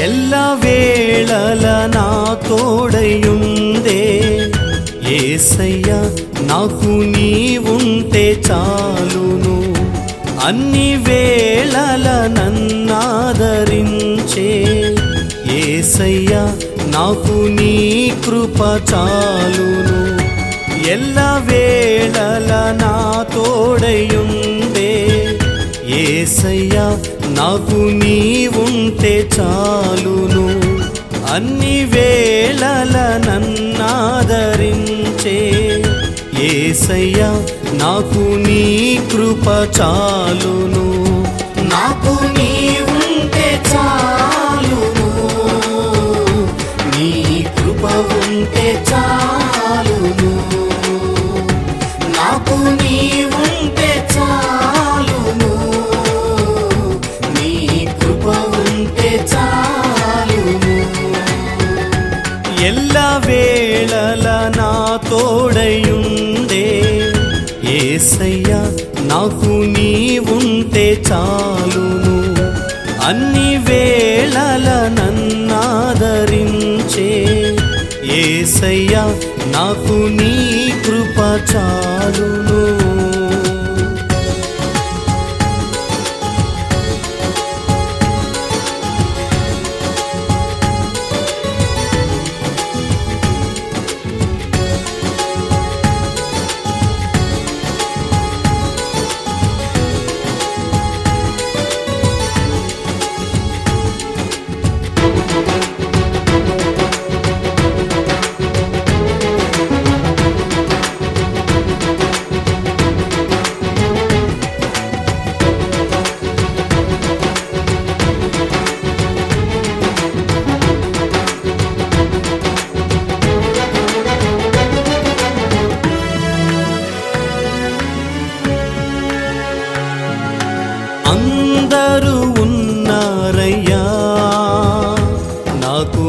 ఎల్ల వేళల నా తోడయుందే యేసయ్యా నాకు నీవుంటే చాలును. అన్ని వేళల నన్నాదరించే యేసయ్యా నాకు నీ కృప చాలును. ఎల్ల వేళల నా తోడయుండే యేసయ్యా నాకు నీవుంటే చాలును. అన్ని వేళల నన్నాదరించే యేసయ్యా నాకు నీ కృప చాలును. నాకు నీవుంటే చాలును, నీ కృప ఉంటే చాలును. నాకు నీవుంటే చాలును, నీ కృప ఉంటే చాలును. ఎల్ల వేళల నా తోడయుండే యేసయ్యా నాకు నీవుంటే చాలును. అన్ని వేళల నన్నాదరించే యేసయ్యా నాకు నీ కృప చాలును. అందరూ ఉన్నారయ్యా నాకు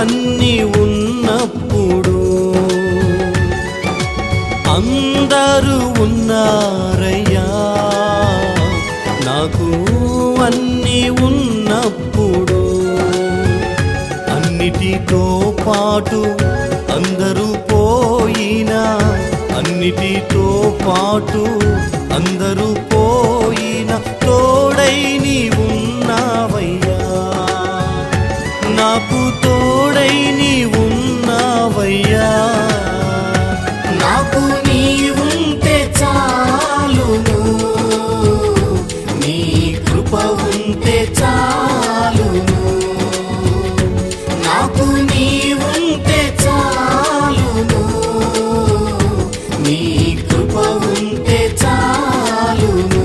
అన్నీ ఉన్నప్పుడు. అందరూ ఉన్నారయ్యా నాకు అన్నీ ఉన్నప్పుడు. అన్నిటితో పాటు అందరూ పోయినా, అన్నిటితో పాటు అందరూ పోయినా తోడై నీవున్నావయ్యా. నాకు తోడై నీవున్నావయ్యా. నాకు నీవుంటే చాలును, నీ కృప ఉంటే చాలును. నాకు నీవుంటే చాలును, నీ కృప ఉంటే చాలును.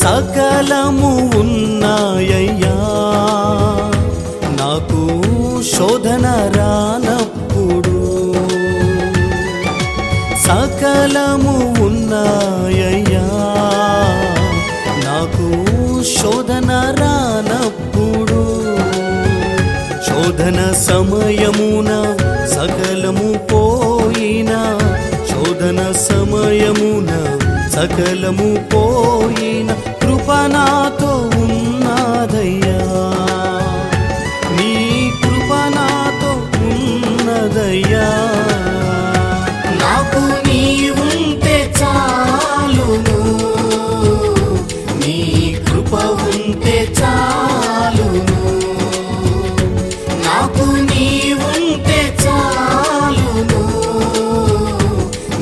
సకలము ఉన్నాయ్యా నాకు శోధన రానప్పుడు. సకలము ఉన్నాయ్యా నాకు శోధన రానప్పుడు. శోధన సమయమున సకలము పోయినా, శోధన సమయమున సకలము పోయిన కృప నాతో ఉన్నదయ్యా. నీ కృప నాతో ఉన్నదయ్యా. నాకు నీవుంటే చాలును, నీ కృప ఉంటే చాలును. నాకు నీవుంటే చాలును,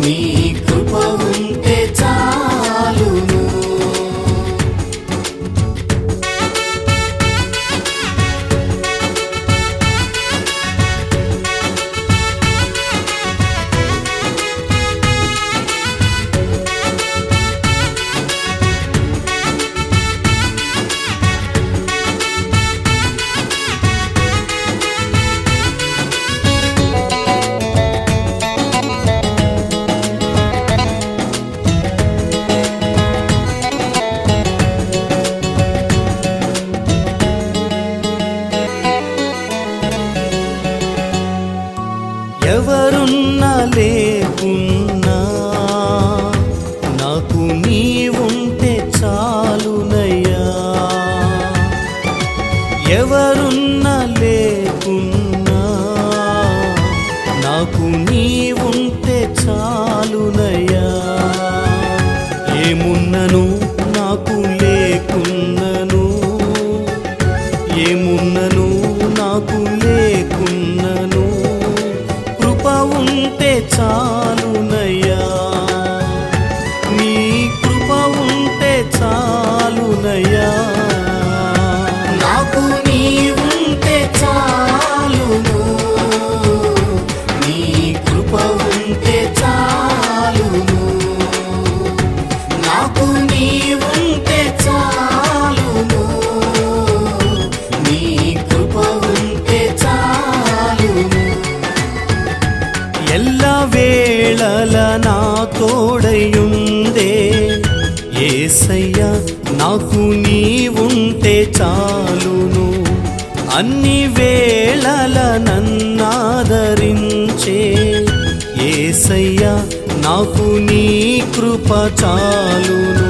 నీ కృప ఉంటే చాలును. ఎవరున్నా లేకున్నా నాకు నీవుంటే చాలునయ్యా. ఎవరున్నా లేకున్నా నాకు నీవుంటే చాలునయ్యా. ఏమున్నను నాకు లేకున్నను, ఏమున్నను నాకు లేకున్నను, కృప ఉంటే చాలునయ్యా. నీ కృప ఉంటే చాలునయ్యా. నాకు నీవుంటే చాలును, నీ కృప ఉంటే చాలును. నాకు నీవుంటే చాలును, నీ కృప ఉంటే చాలును. ఎల్ల వేళల నా తోడయుందే యేసయ్యా, నాకు నీవుంటే చాలును. అన్ని వేళల నన్నాదరించే యేసయ్యా, నాకు నీ కృప చాలును.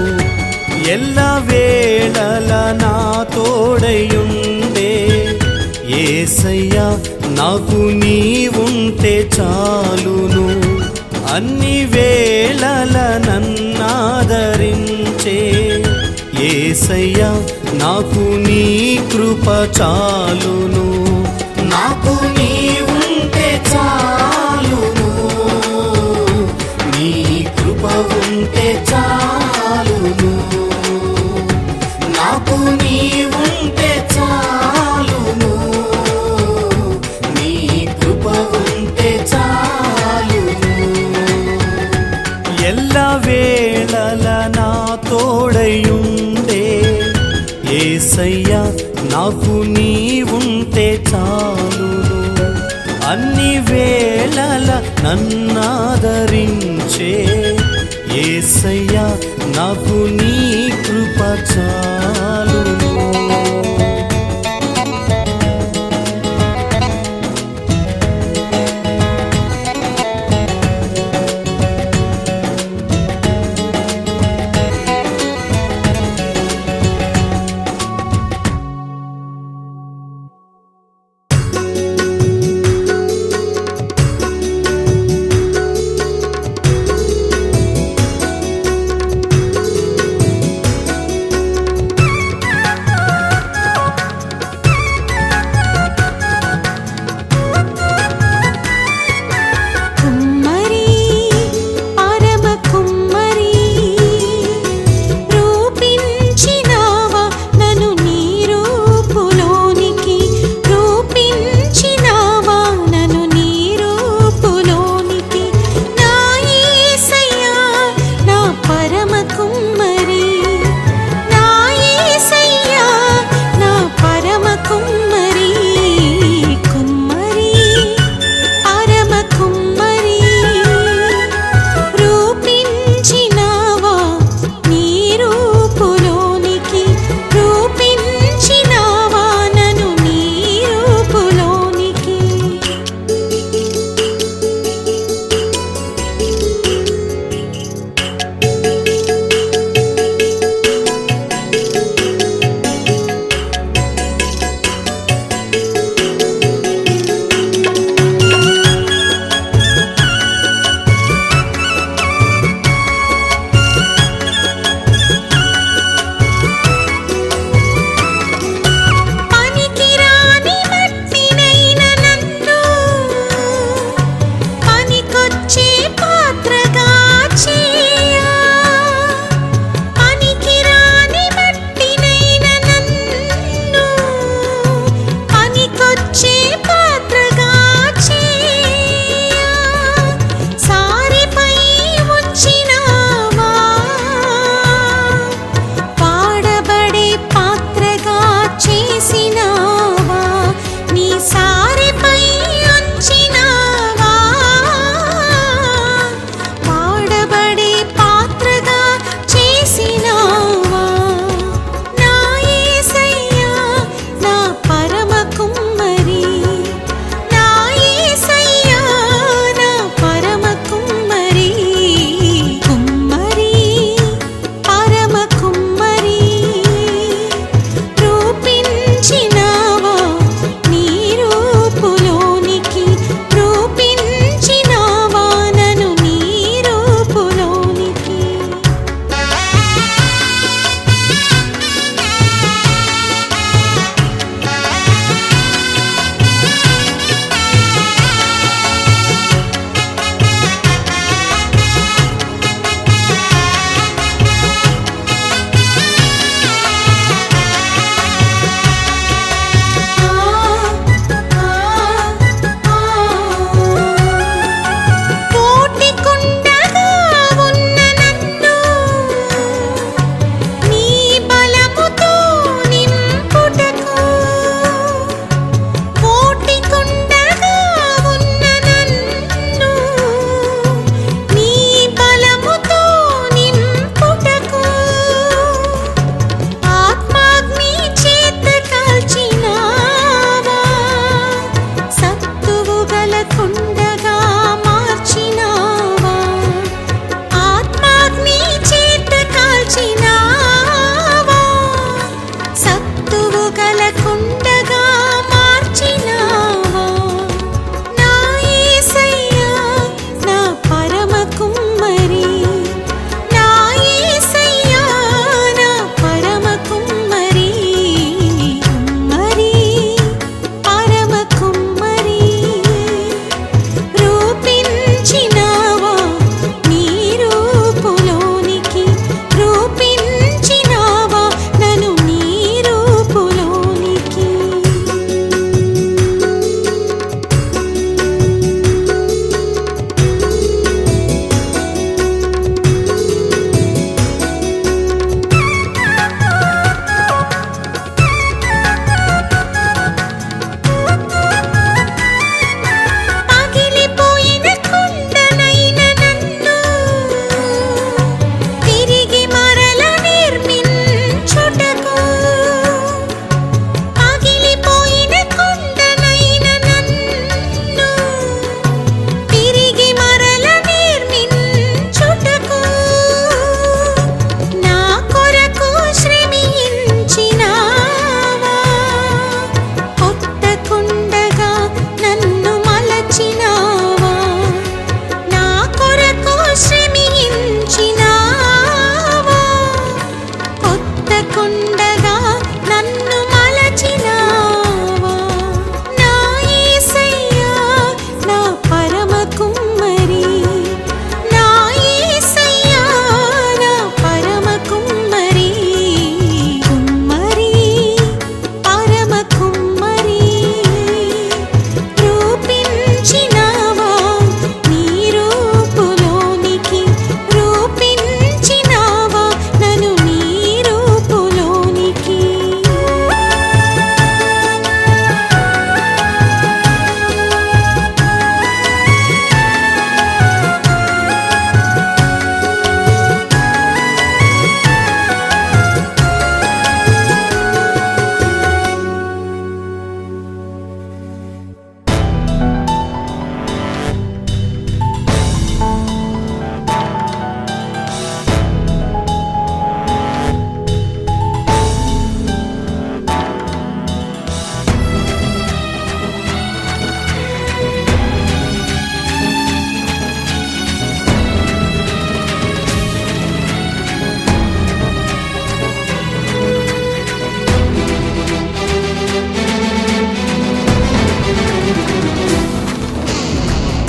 ఎల్ల వేళల నా తోడయుండే యేసయ్యా, నాకు నీవుంటే చాలును. అన్ని వేళల నన్నాదరించే యేసయ్యా, నాకు నీ కృప చాలును. నాకు నీవుంటే చాలును, నీ కృప ఉంటే చాలును. నాకు నీవుంటే చాలును, నీ కృప ఉంటే చాలును. ఎల్ల వేళల నా తోడయుండే యేసయ్యా, నాకు నీవుంటే చాలును. అన్ని వేళల నన్నాదరించే యేసయ్యా, నాకు నీ కృప చాలును.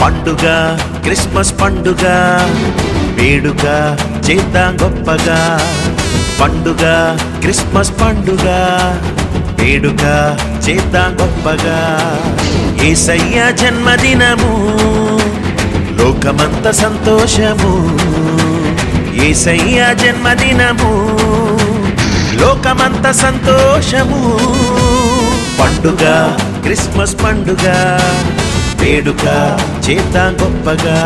పండుగ క్రిస్మస్ పండుగ వేడుక చేద్దాం గొప్పగా పండుగ క్రిస్మస్ పండుగ వేడుక చేద్దాం గొప్పగా యేసయ్య జన్మదినము లోకమంత సంతోషము యేసయ్య జన్మదినము లోకమంత సంతోషము పండుగ క్రిస్మస్ పండుగ వేడుక చేద్దాం గొప్పగా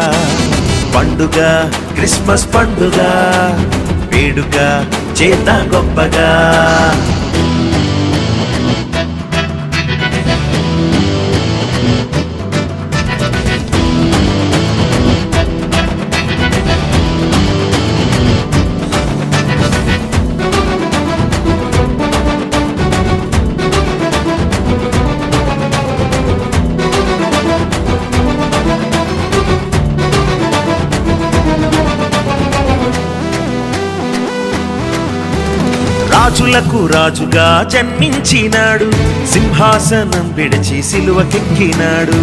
పండుగ క్రిస్మస్ పండుగ వేడుక చేద్దాం గొప్పగా రాజులకు రాజుగా జన్మించినాడు సింహాసనం విడిచి సిలువకెక్కినాడు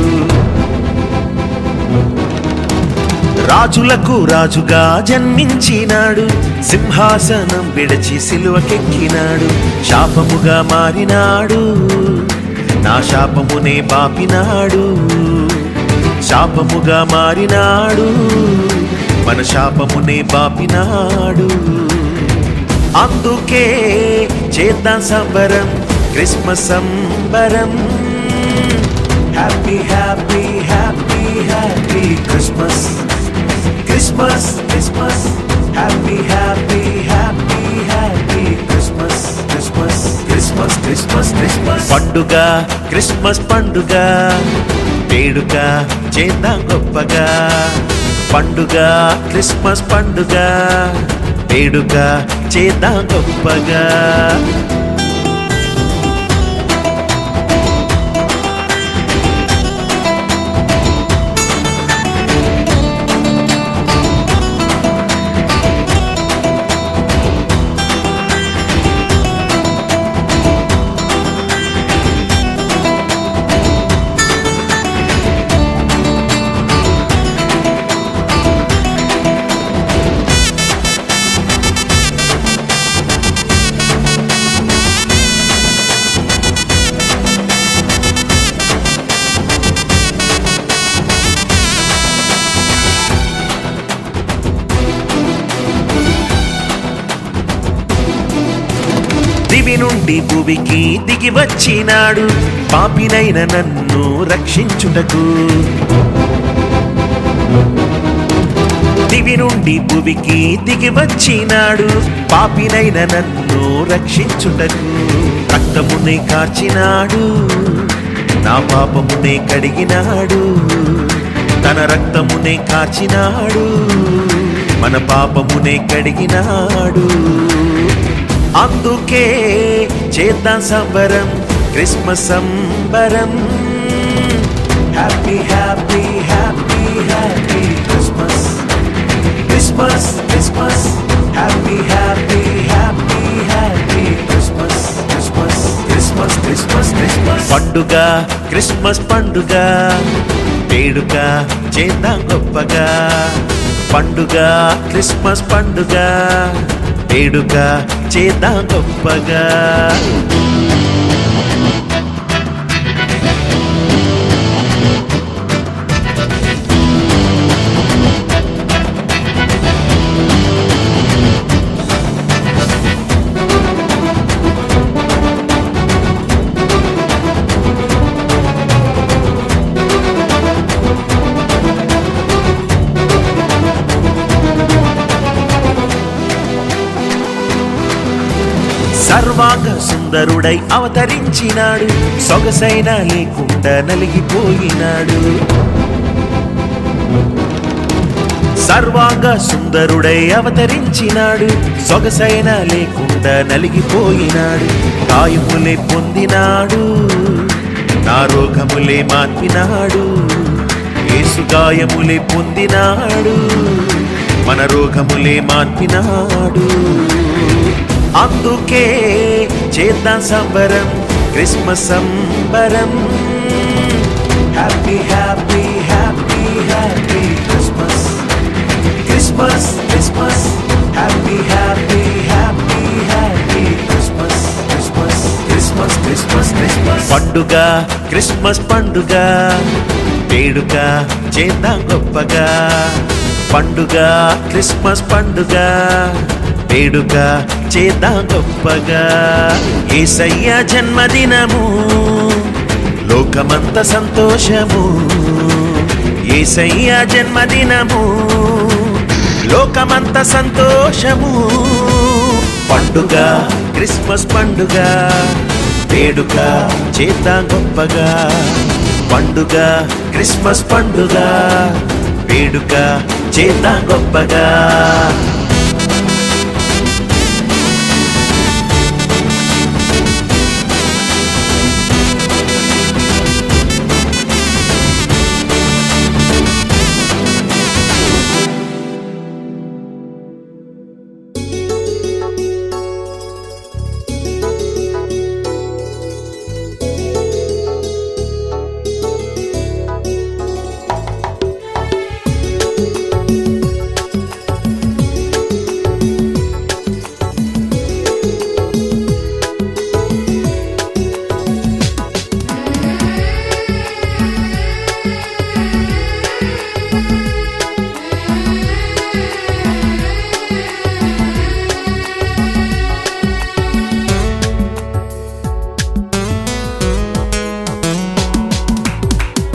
రాజులకు రాజుగా జన్మించినాడు సింహాసనం విడిచి సిలువకెక్కినాడు శాపముగా మారినాడు నా శాపమునే బాపినాడు శాపముగా మారినాడు మన శాపమునే బాపినాడు అందుకే చేద్దాం సంబరం క్రిస్మస్ సంబరం happy happy happy happy Christmas Christmas Christmas happy happy happy happy Christmas Christmas Christmas Christmas Christmas పండుగ క్రిస్మస్ పండుగ వేడుక చేద్దాం గొప్పగా పండుగ క్రిస్మస్ పండుగ వేడుక చేద్దాం గొప్పగా దివి నుండి భూమికి దిగి వచ్చినాడు పాపినైన నన్ను రక్షించుటకు దివి నుండి భూమికి దిగి వచ్చినాడు పాపినైన నన్ను రక్షించుటకు రక్తమునే కార్చినాడు నా పాపమునే కడిగినాడు తన రక్తమునే కార్చినాడు మన పాపమునే కడిగినాడు అందుకే చేద్దాం సంబరం క్రిస్మస్ సంబరం happy happy happy happy Christmas Christmas Christmas happy happy happy happy Christmas Christmas Christmas Christmas Christmas పండుగ క్రిస్మస్ పండుగ వేడుక చేద్దాం గొప్పగా పండుగ క్రిస్మస్ పండుగ వేడుక చేద్దాం గొప్పగా సర్వాంగ సుందరుడై అవతరించినాడు సొగసైన లేకుండా నలిగిపోయినాడు సర్వాంగ సుందరుడై అవతరించినాడు సొగసైన లేకుండా నలిగిపోయినాడు గాయములే పొందినాడు నా రోగములే మాన్పినాడు యేసు గాయములే పొందినాడు మన రోగములే మాన్పినాడు అందుకే చేద్దాం సంబరం క్రిస్మస్ సంబరం హ్యాపీ హ్యాపీ హ్యాపీ పండుగ క్రిస్మస్ పండుగ వేడుక చేద్దాం గొప్పగా పండుగ క్రిస్మస్ పండుగ వేడుక చేద్దాం గొప్పగా యేసయ్య జన్మదినము లోకమంత సంతోషము యేసయ్య జన్మదినము లోకమంత సంతోషము పండుగ క్రిస్మస్ పండుగ వేడుక చేద్దాం గొప్పగా పండుగ క్రిస్మస్ పండుగ వేడుక చేద్దాం గొప్పగా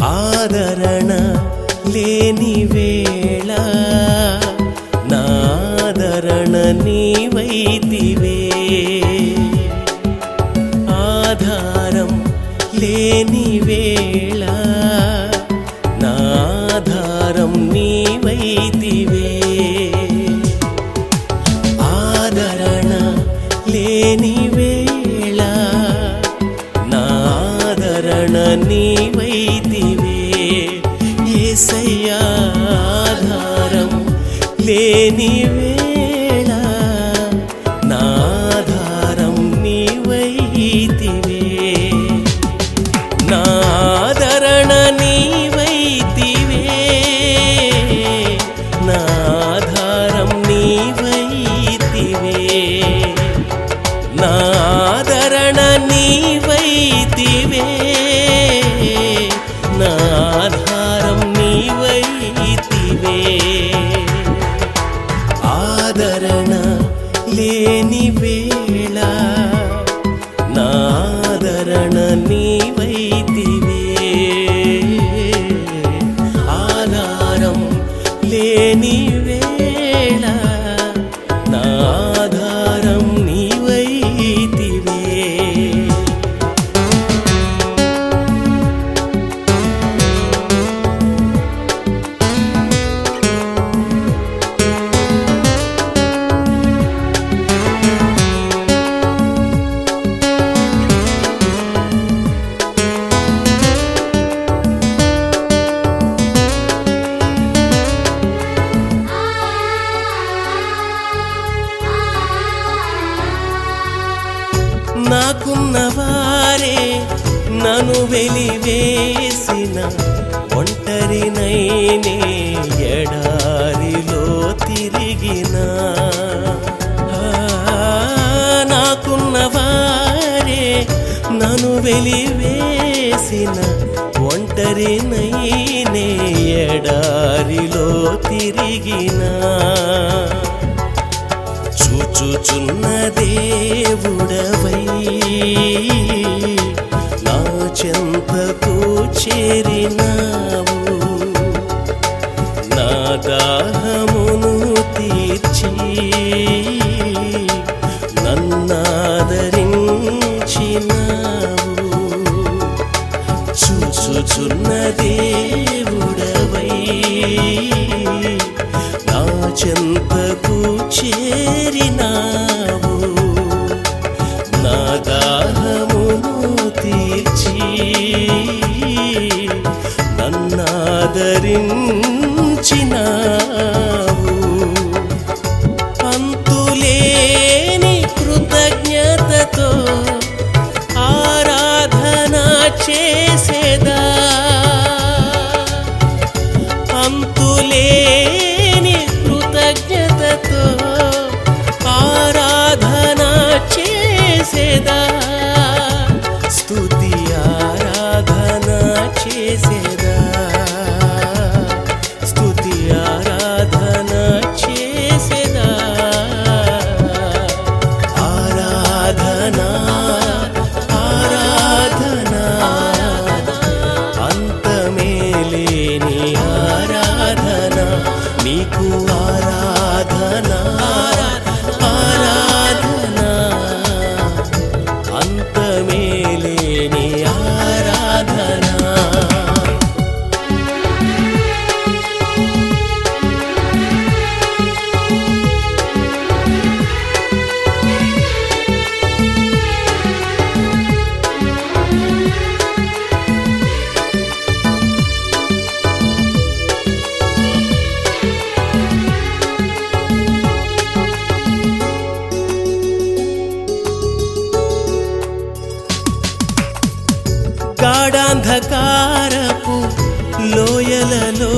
ఆదరణ లేని వేళ నాదరణ నీవైతివే ఆధారం లేని వేళ నాధారం నీవైతివే ఆదరణ లేని వేళ నాదరణ నీవైతివే యేసయ్యా ఆధారం లేని వేళ నాధారం నీవైతివే నాదరణ నీవైతివే నాధారం నీవైతివే నాదరణ నీవైతివే నాధారం నీవైతివే ఆదరణ లేని వేళ నాదరణ నీవైతివే ఆధారం లేని వేళ నాధారం నీవైతివే నాకున్న వారే నన్ను వెలివేసిన ఒంటరినైనే ఎడారిలో తిరిగిన నాకున్న వారే నన్ను వెలివేసిన ఒంటరినైనే ఎడారిలో తిరిగిన చూచుచున్న దేవుడవై నా చెంతకు చేరినావు నా దాహమును తీర్చి నన్నాదరించినావు చూచుచున్న దేవుడవై నా చెంతకు చేరినావు నా దాహమును తీర్చి నన్నాదరించినావు అంతులేని కృతజ్ఞతతో ఆరాధన చేసేదా అంతులేని కృతజ్ఞతతో ఆరాధన చేసేదా స్తుతి అంతమేలేని ఆరాధన నీకు ఆరాధన ఆరాధన అంతమేలేని ఆరాధన. గాఢాంధకారపు లోయలలో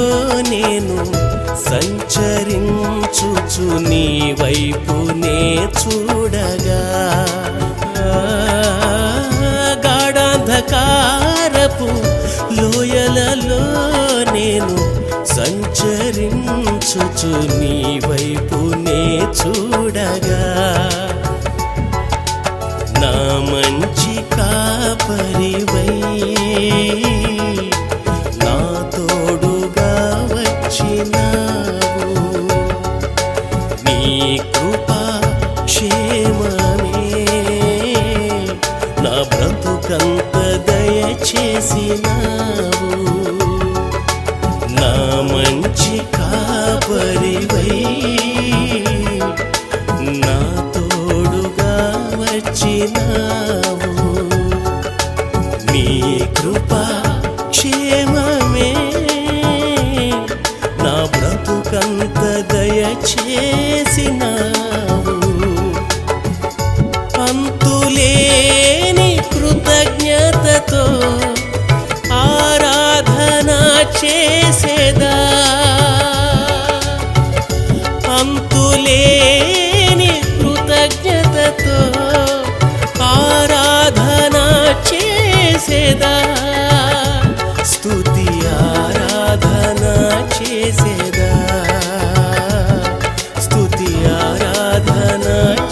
నేను సంచరించుచు నీ వైపునే చూడగా, గాఢాంధకారపు లోయలలో నేను సంచరించుచు నీ వైపునే చూడగా, నా మంచి కాపరివై నా తోడుగా వచ్చినావు. నీ కృపా క్షేమమే నా బ్రతుకంత దయచేసినావు. నా మంచి కాపరివై నా తోడుగా వచ్చినావు. నీ కృపా క్షేమమే నా బ్రతుకంత దయచేసినావు. అంతులేని కృతజ్ఞతతో ఆరాధన చేసేదా, అంతులేని కృతజ్ఞతతో ఆరాధన చేసేదా, స్తుతి ఆరాధన చేసేదా, స్తుతి ఆరాధన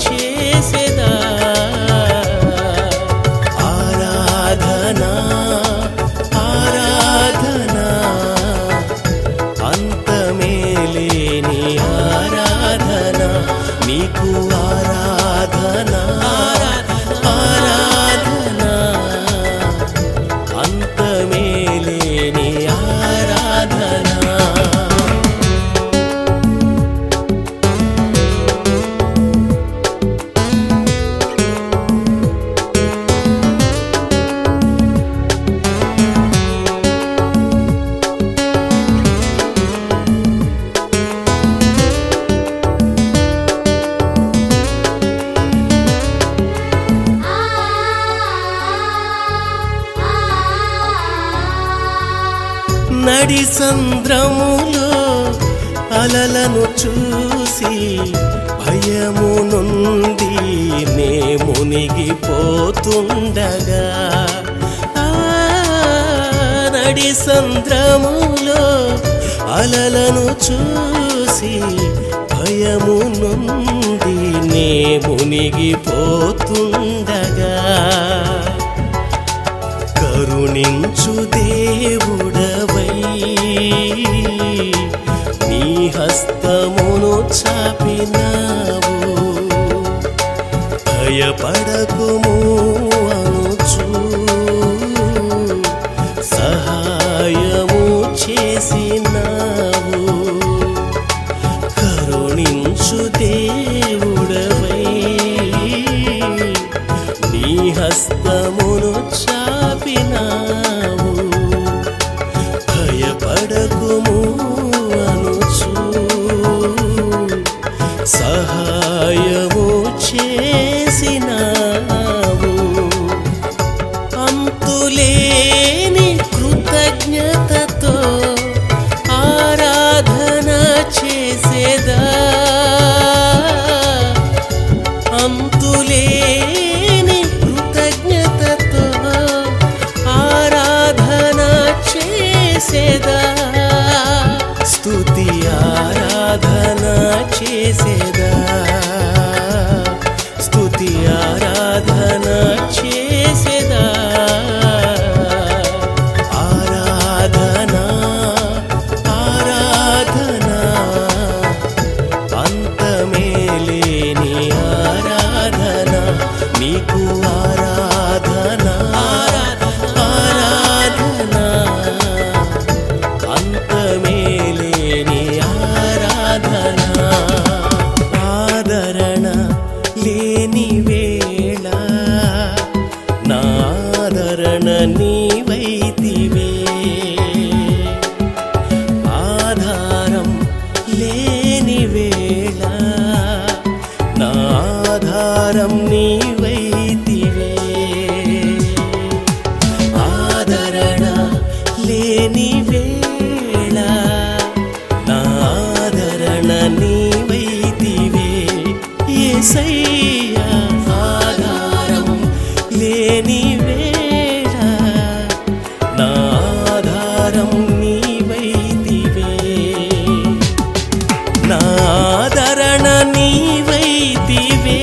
చేసేదా. ఆరాధన ఆరాధన అంతమేలేని ఆరాధన నీకు ఆరాధన ఆరాధన అంతమేలేని ఆరాధన. నడి సంద్రములో అలలను చూసి భయము నుండి నే మునిగిపోతుండగా, నడి సంద్రములో అలలను చూసి భయము నుండి నే మునిగిపోతుండగా, కరుణించు దేవుడవై నీ హస్తమును చాపినావు. భయపడకుము అనుచు సహాయము చేసినావు. కరుణించు దేవుడవై నీ హస్తమును చాపినావు. భయపడకుము అనుచు సహాయము చేసినావు. అంతులేని కృతజ్ఞతతో ఆరాధన చేసేదా, అంతులేని కృతజ్ఞతతో ఆరాధన చేసేదా, స్తుతి ఆరాధన చేసేదా, స్తుతి ఆరాధన చేసేదా. ఆరాధన వేళ నా ఆదరణ నీవైతివే యేసయ్యా ఆధారం లేని వేళ నా ఆధారం నీవైతివే నా ఆదరణ నీవైతివే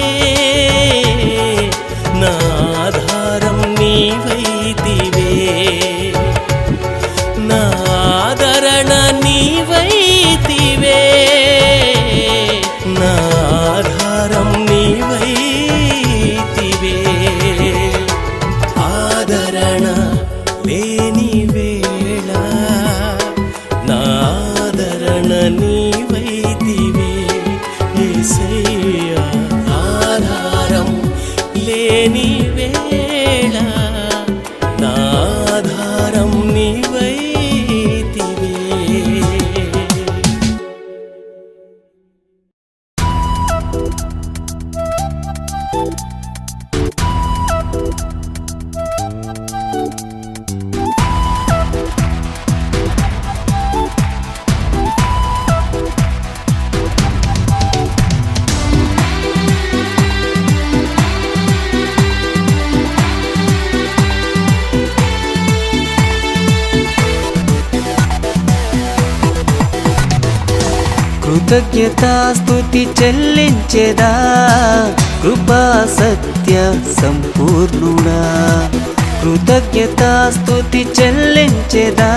నా ఆధారం నీవైతివే నా ఆదరణ నీవైతివే నా ఆధారం నీవైతివే ఆదరణ లేని వేళ నా ఆదరణ నీవైతివే యేసయ్యా ఆధారం లేని వేళ నా ఆధారం నీవైతివే కృతజ్ఞతాస్తుతి చెల్లించెదా కృపా సత్య సంపూర్ణుడా కృతజ్ఞతాస్తుతి చెల్లించెదా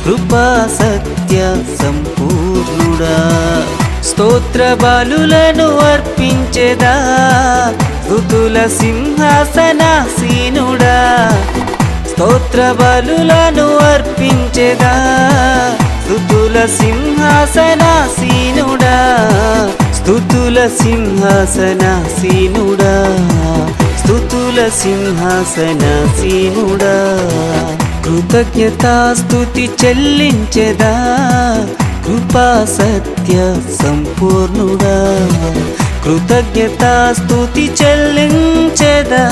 కృపా సత్య సంపూర్ణుడా స్తోత్ర బలులను అర్పించెదా స్తుతుల సింహాసనాసీనుడా స్తోత్ర బలులను అర్పించెదా స్తుతుల సింహాసనాసీనుడా స్తుతుల సింహాసనాసీనుడా స్తుతుల సింహాసనాసీనుడా కృతజ్ఞతాస్తుతి చెల్లించెదా కృపా సత్య సంపూర్ణుడా కృతజ్ఞతాస్తుతి చెల్లించెదా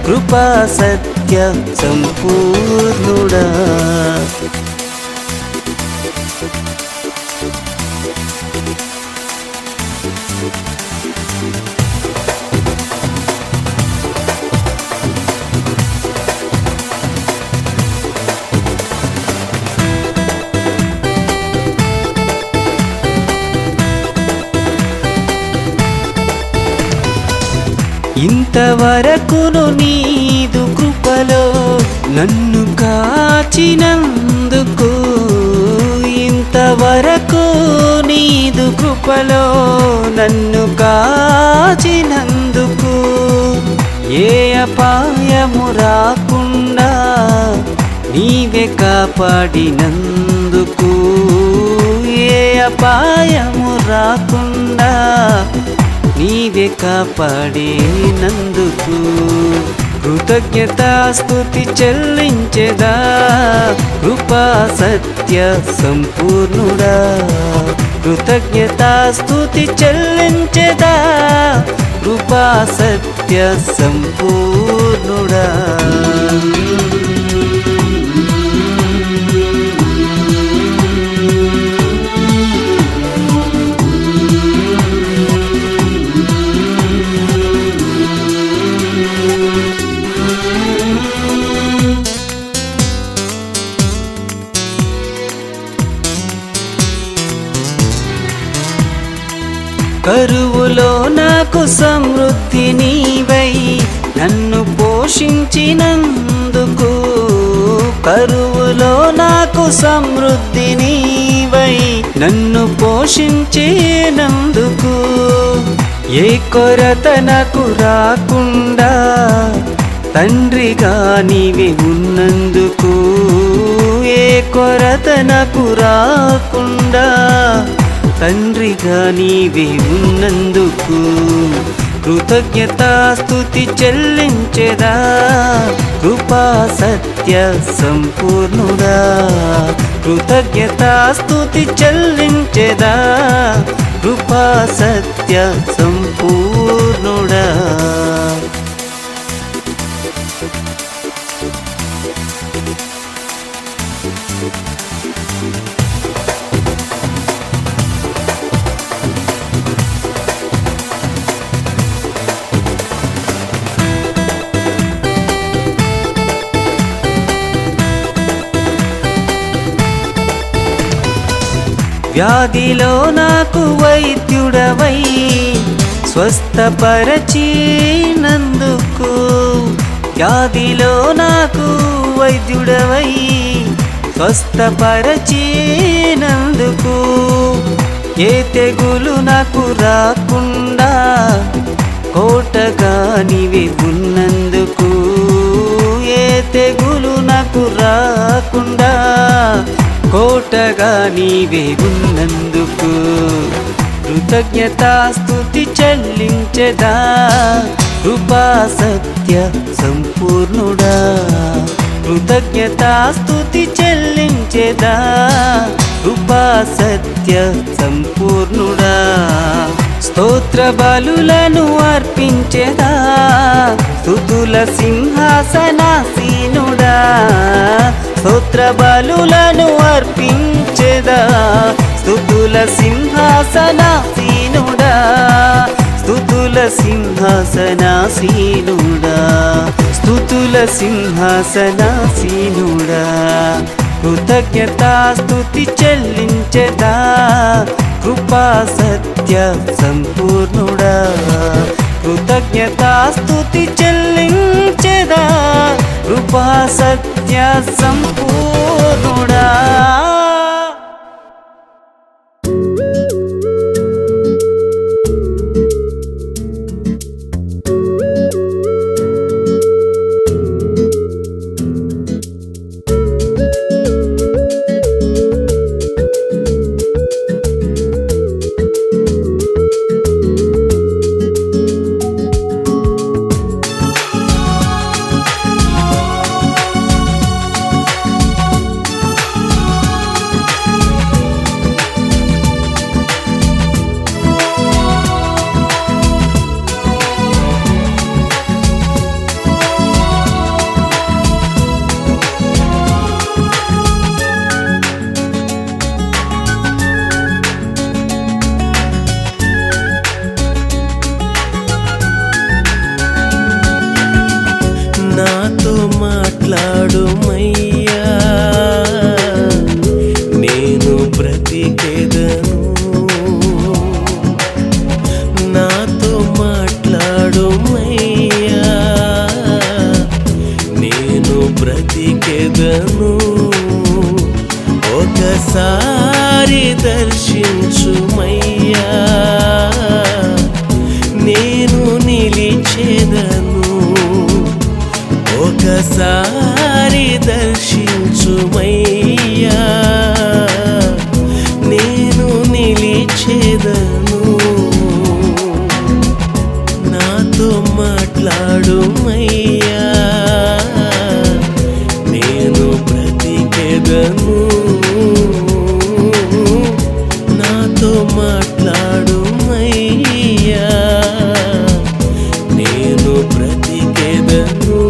కృపా సత్య సంపూర్ణుడా ఇంతవరకును నీదు కృపలో నన్ను కాచినందుకు ఇంతవరకు నీదు కృపలో నన్ను కాచినందుకు ఏ అపాయము రాకుండా నీవే కాపాడినందుకు ఏ అపాయము రాకుండా నీవే కాపాడినందుకు కృతజ్ఞతాస్తుతి చెల్లించెదా కృపా సత్య సంపూర్ణుడా కృతజ్ఞతాస్తుతి చెల్లించెదా కృపా సత్య సంపూర్ణుడా కరువులో నాకు సమృద్ధి నీవై నన్ను పోషించినందుకు కరువులో నాకు సమృద్ధి నీవై నన్ను పోషించినందుకు ఏ కొరత నాకు రాకుండా తండ్రిగా నీవే ఉన్నందుకు ఏ కొరత నాకు రాకుండా తండ్రిగా నీవే ఉన్నందుకు కృతజ్ఞతాస్తుతి చెల్లించెదా కృపా సత్య సంపూర్ణుడా కృతజ్ఞతాస్తుతి చెల్లించెదా కృపా సత్య సంపూర్ణుడా వ్యాధిలో నాకు వైద్యుడవై స్వస్థపరచినందుకు, వ్యాధిలో నాకు వైద్యుడవై స్వస్థపరచినందుకు, ఏ తెగులు నాకు రాకుండా కోటగా నీవే ఉన్నందుకు, ఏ తెగులు నాకు రాకుండా కోటగా నీవే ఉన్నందుకు, కృతజ్ఞతాస్తుతి చెల్లించెదా కృపా సత్య సంపూర్ణుడా, కృతజ్ఞతాస్తుతి చెల్లించెదా కృపా సత్య సంపూర్ణుడా, స్తోత్ర బలులను అర్పించెదా స్తుతుల సింహాసనాసీనుడా, స్తోత్ర బలులను అర్పించెదా స్తుతుల సింహాసనాసీనుడా, స్తుతుల సింహాసనాసీనుడా, స్తుతుల సింహాసనాసీనుడా, కృతజ్ఞతాస్తుతి చెల్లించెదా కృపా సత్య సంపూర్ణుడా, కృతజ్ఞతాస్తుతి చెల్లించెదా కృపా సత్య సంపూర్ణుడా. నాతో మాట్లాడుమయ్యా, నేను బ్రతికెదను. నాతో మాట్లాడుమయ్యా, నేను బ్రతికెదను. ఒకసారి దర్శించుమయ్యా, నేను నిలిచెదను. ఒకసారి దర్శించుమయ్యా, నేను నిలిచెదను. నాతో మాట్లాడుమయ్యా, నేను బ్రతికెదను. నాతో మాట్లాడుమయ్యా, నేను బ్రతికెదను.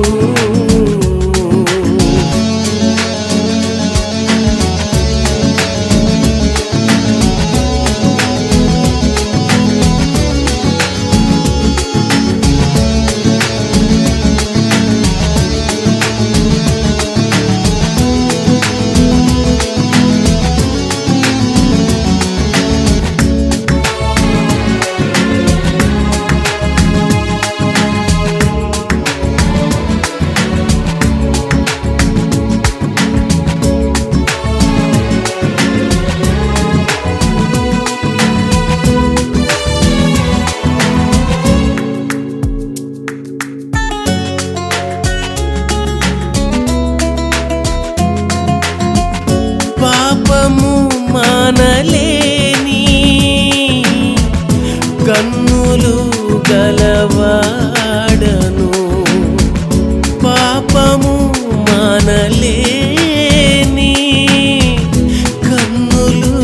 పాపము మానలేని కన్నులు గలవాడను, పాపము మానలేని కన్నులు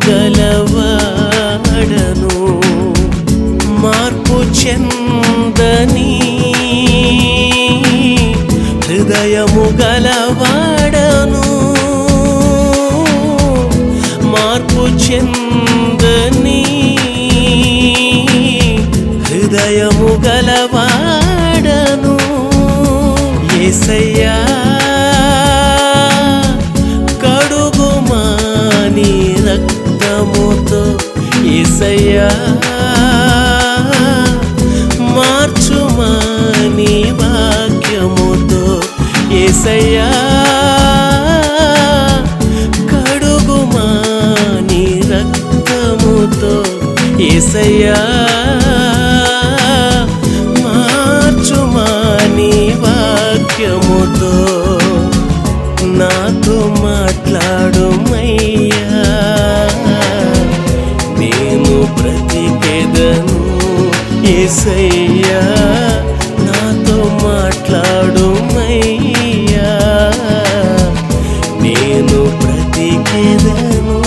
గలవాడను, మార్పు చెందని హృదయము గలవాడను, చెందని హృదయము గలవాడను యేసయ్యా కడుగుమా నీ రక్తముతో యేసయ్యా మార్చుమా నీ వాక్యముతో యేసయ్యా కడుగుమా నీ రక్తముతో యేసయ్యా మార్చుమా నీ వాక్యముతో నాతో మాట్లాడుమయ్యా నేను బ్రతికెదను యేసయ్యా నాతో మాట్లాడుమయ్యా నేను బ్రతికెదను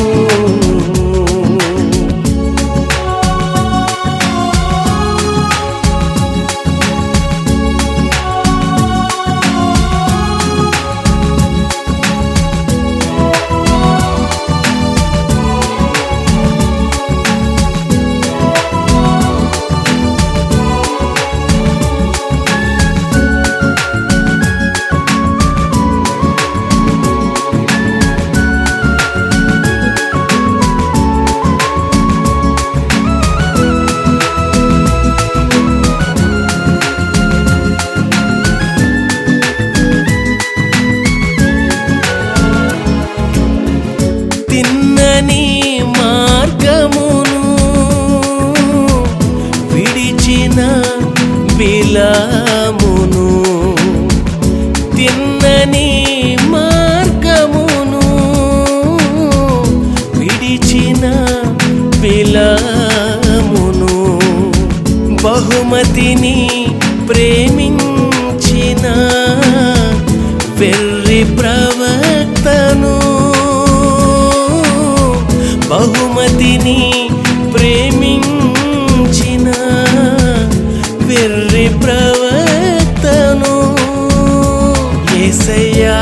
తిన్నని మార్గమును విడిచిన బిలామును తిన్నని మార్గమును విడిచిన బిలామును బహుమతిని ప్రేమించిన వెర్రి ప్రవక్తను బహుమతిని ప్రేమించిన వెర్రి ప్రవక్తను యేసయ్యా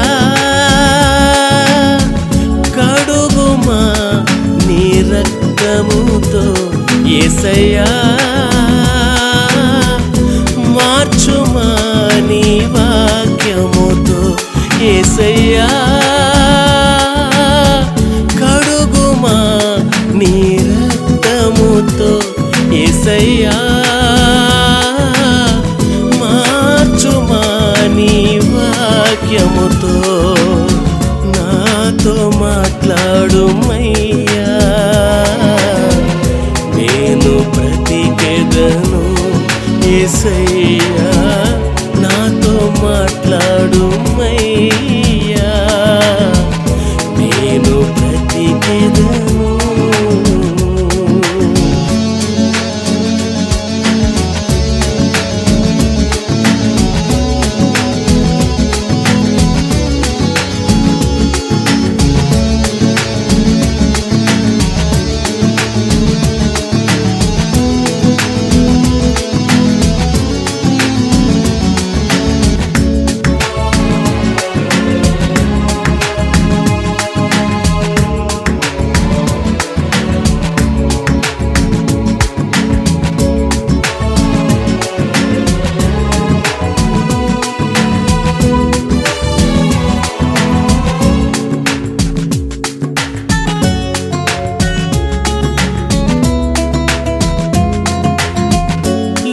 కడుగుమా నీ రక్తముతో యేసయ్యా మార్చుమా నీ వాక్యముతో యేసయ్యా కడుగుమా నీ రక్తముతో యేసయ్యా మార్చుమా నీ వాక్యముతో నాతో మాట్లాడుమయ్యా నేను బ్రతికెదను యేసయ్యా నాతో మాట్లాడుమయ్యా నేను బ్రతికెదను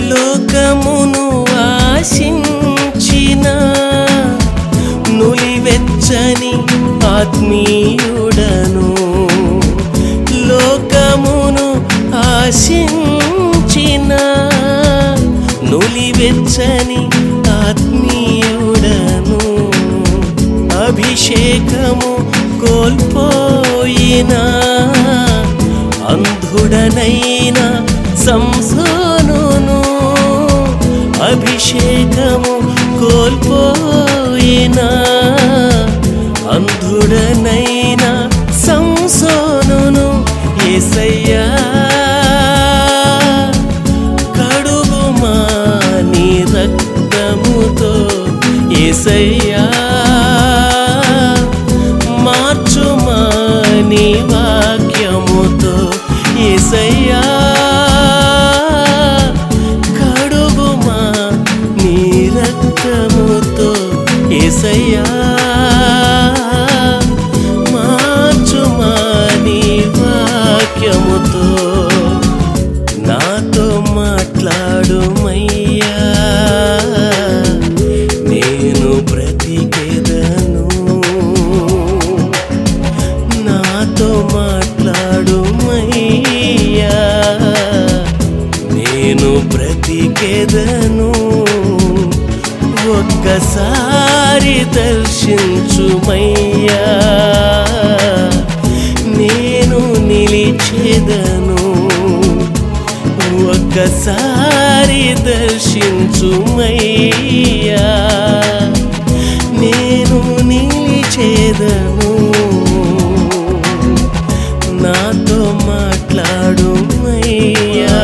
లోకమును ఆశించిన నులివెచ్చని ఆత్మీయుడను లోకమును ఆశించిన నులివెచ్చని ఆత్మీయుడను అభిషేకము కోల్పోయిన అంధుడనైన సంసోనును అభిషేకము కోల్పోయిన అంధుడనైన సంసోనును యేసయ్యా కడుగుమా నీ రక్తముతో యేసయ్యా మార్చుమా నీ వాక్యముతో నాతో మాట్లాడుమయ్యా నేను బ్రతికెదను ఒక్కసారి దర్శించుమయ్యా నేను నిలిచెదను ఒక్కసారి దర్శించుమయ్యా నేను నిలిచెదను నాతో మాట్లాడుమయ్యా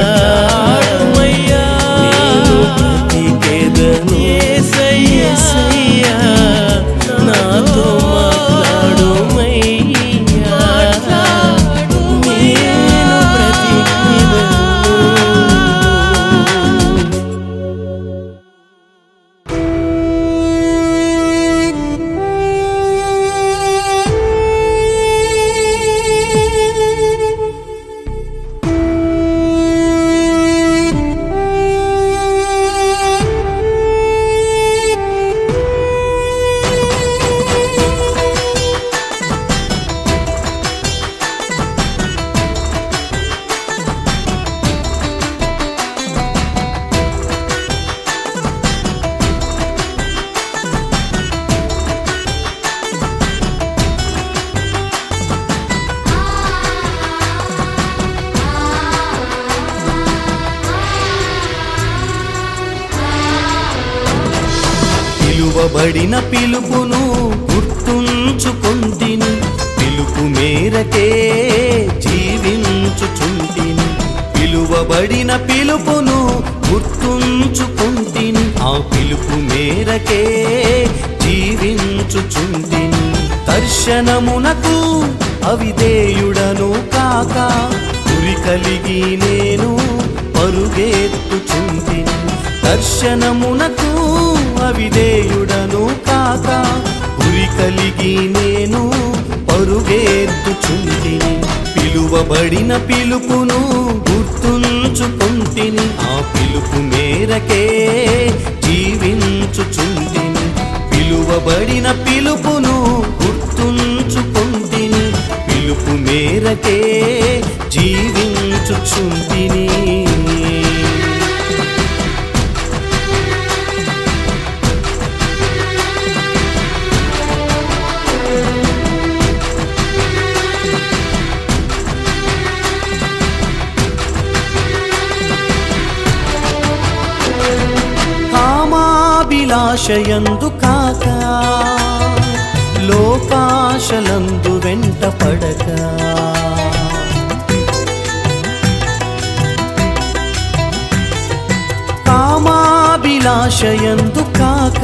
నేను బ్రతికెదను యేసయ్యా నాతో మాట్లాడుమయ్యా నేను బ్రతికెదను పిలువబడిన పిలుపును గుర్తుంచుకొంటిని పిలుపు మేరకే జీవించుచుంటిని పిలువబడిన పిలుపును గుర్తుంచుకొంటిని ఆ పిలుపు మేరకే జీవించుచుంటిని దర్శనమునకు అవిధేయుడను కాక గురి కలిగి నేను పరుగెత్తుచుంటిని దర్శనమునకు అవిధేయుడను కాక గురి కలిగి నేను పరుగెత్తుచుంటిని పిలువబడిన పిలుపును గుర్తుంచుకొంటిని ఆ పిలుపు మేరకే జీవించుచుంటిని పిలువబడిన పిలుపును గుర్తుంచుకొంటిని పిలుపు మేరకే జీవించుచుంటిని కామాభిలాషయందు కాక లోకాశలందు వెంట పడక కామాభిలాషయందు కాక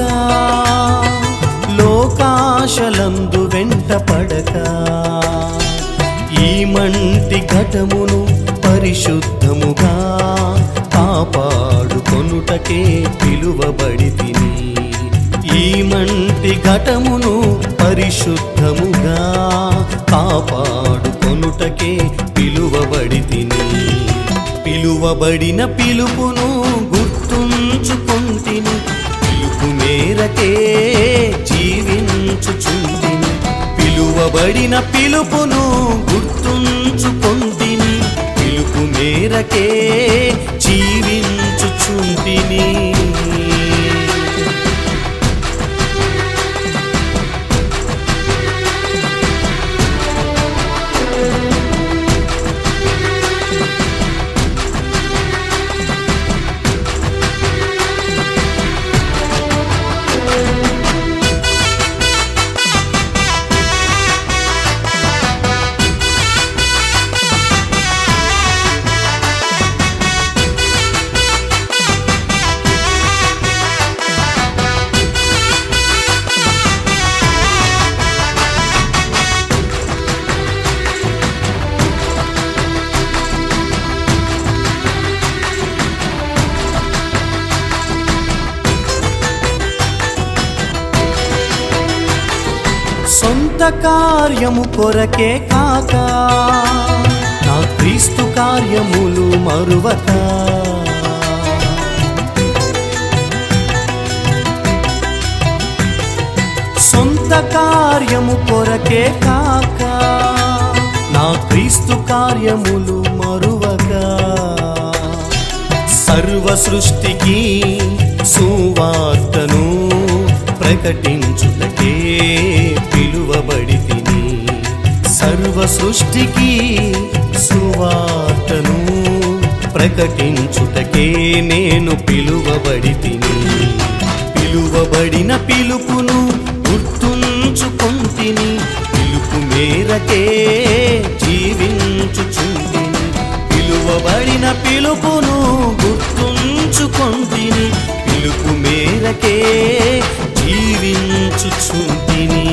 లోకాశలందు వెంట పడక ఈ మంటి ఘటమును పరిశుద్ధముగా కాపాడుకొనుటకే పిలువబడితిని ఈ మంటి ఘటమును పరిశుద్ధముగా కాపాడుకొనుటకే పిలువబడితిని పిలువబడిన పిలుపును గుర్తుంచుకొంటిని పిలుపు మేరకే జీవించుచుంటిని పిలువబడిన పిలుపును గుర్తుంచుకొంటిని పిలుపు మేరకే జీవించుచుంటిని సొంత కార్యము కొరకే కాక నా క్రీస్తు కార్యములు మరువక సొంత కార్యము కొరకే కాక నా క్రీస్తు కార్యములు మరువగా. సర్వ సృష్టికి సువార్తను ప్రకటించుటకే పిలువబడితిని. సర్వ సృష్టికి సువార్తను ప్రకటించుటకే నేను పిలువబడితిని. పిలువబడిన పిలుపును గుర్తుంచుకొంటిని, పిలుపు మేరకే జీవించుచుంటిని. పిలువబడిన పిలుపును గుర్తుంచుకొంటిని, పిలుపు మేరకే జీవించుచుంటిని.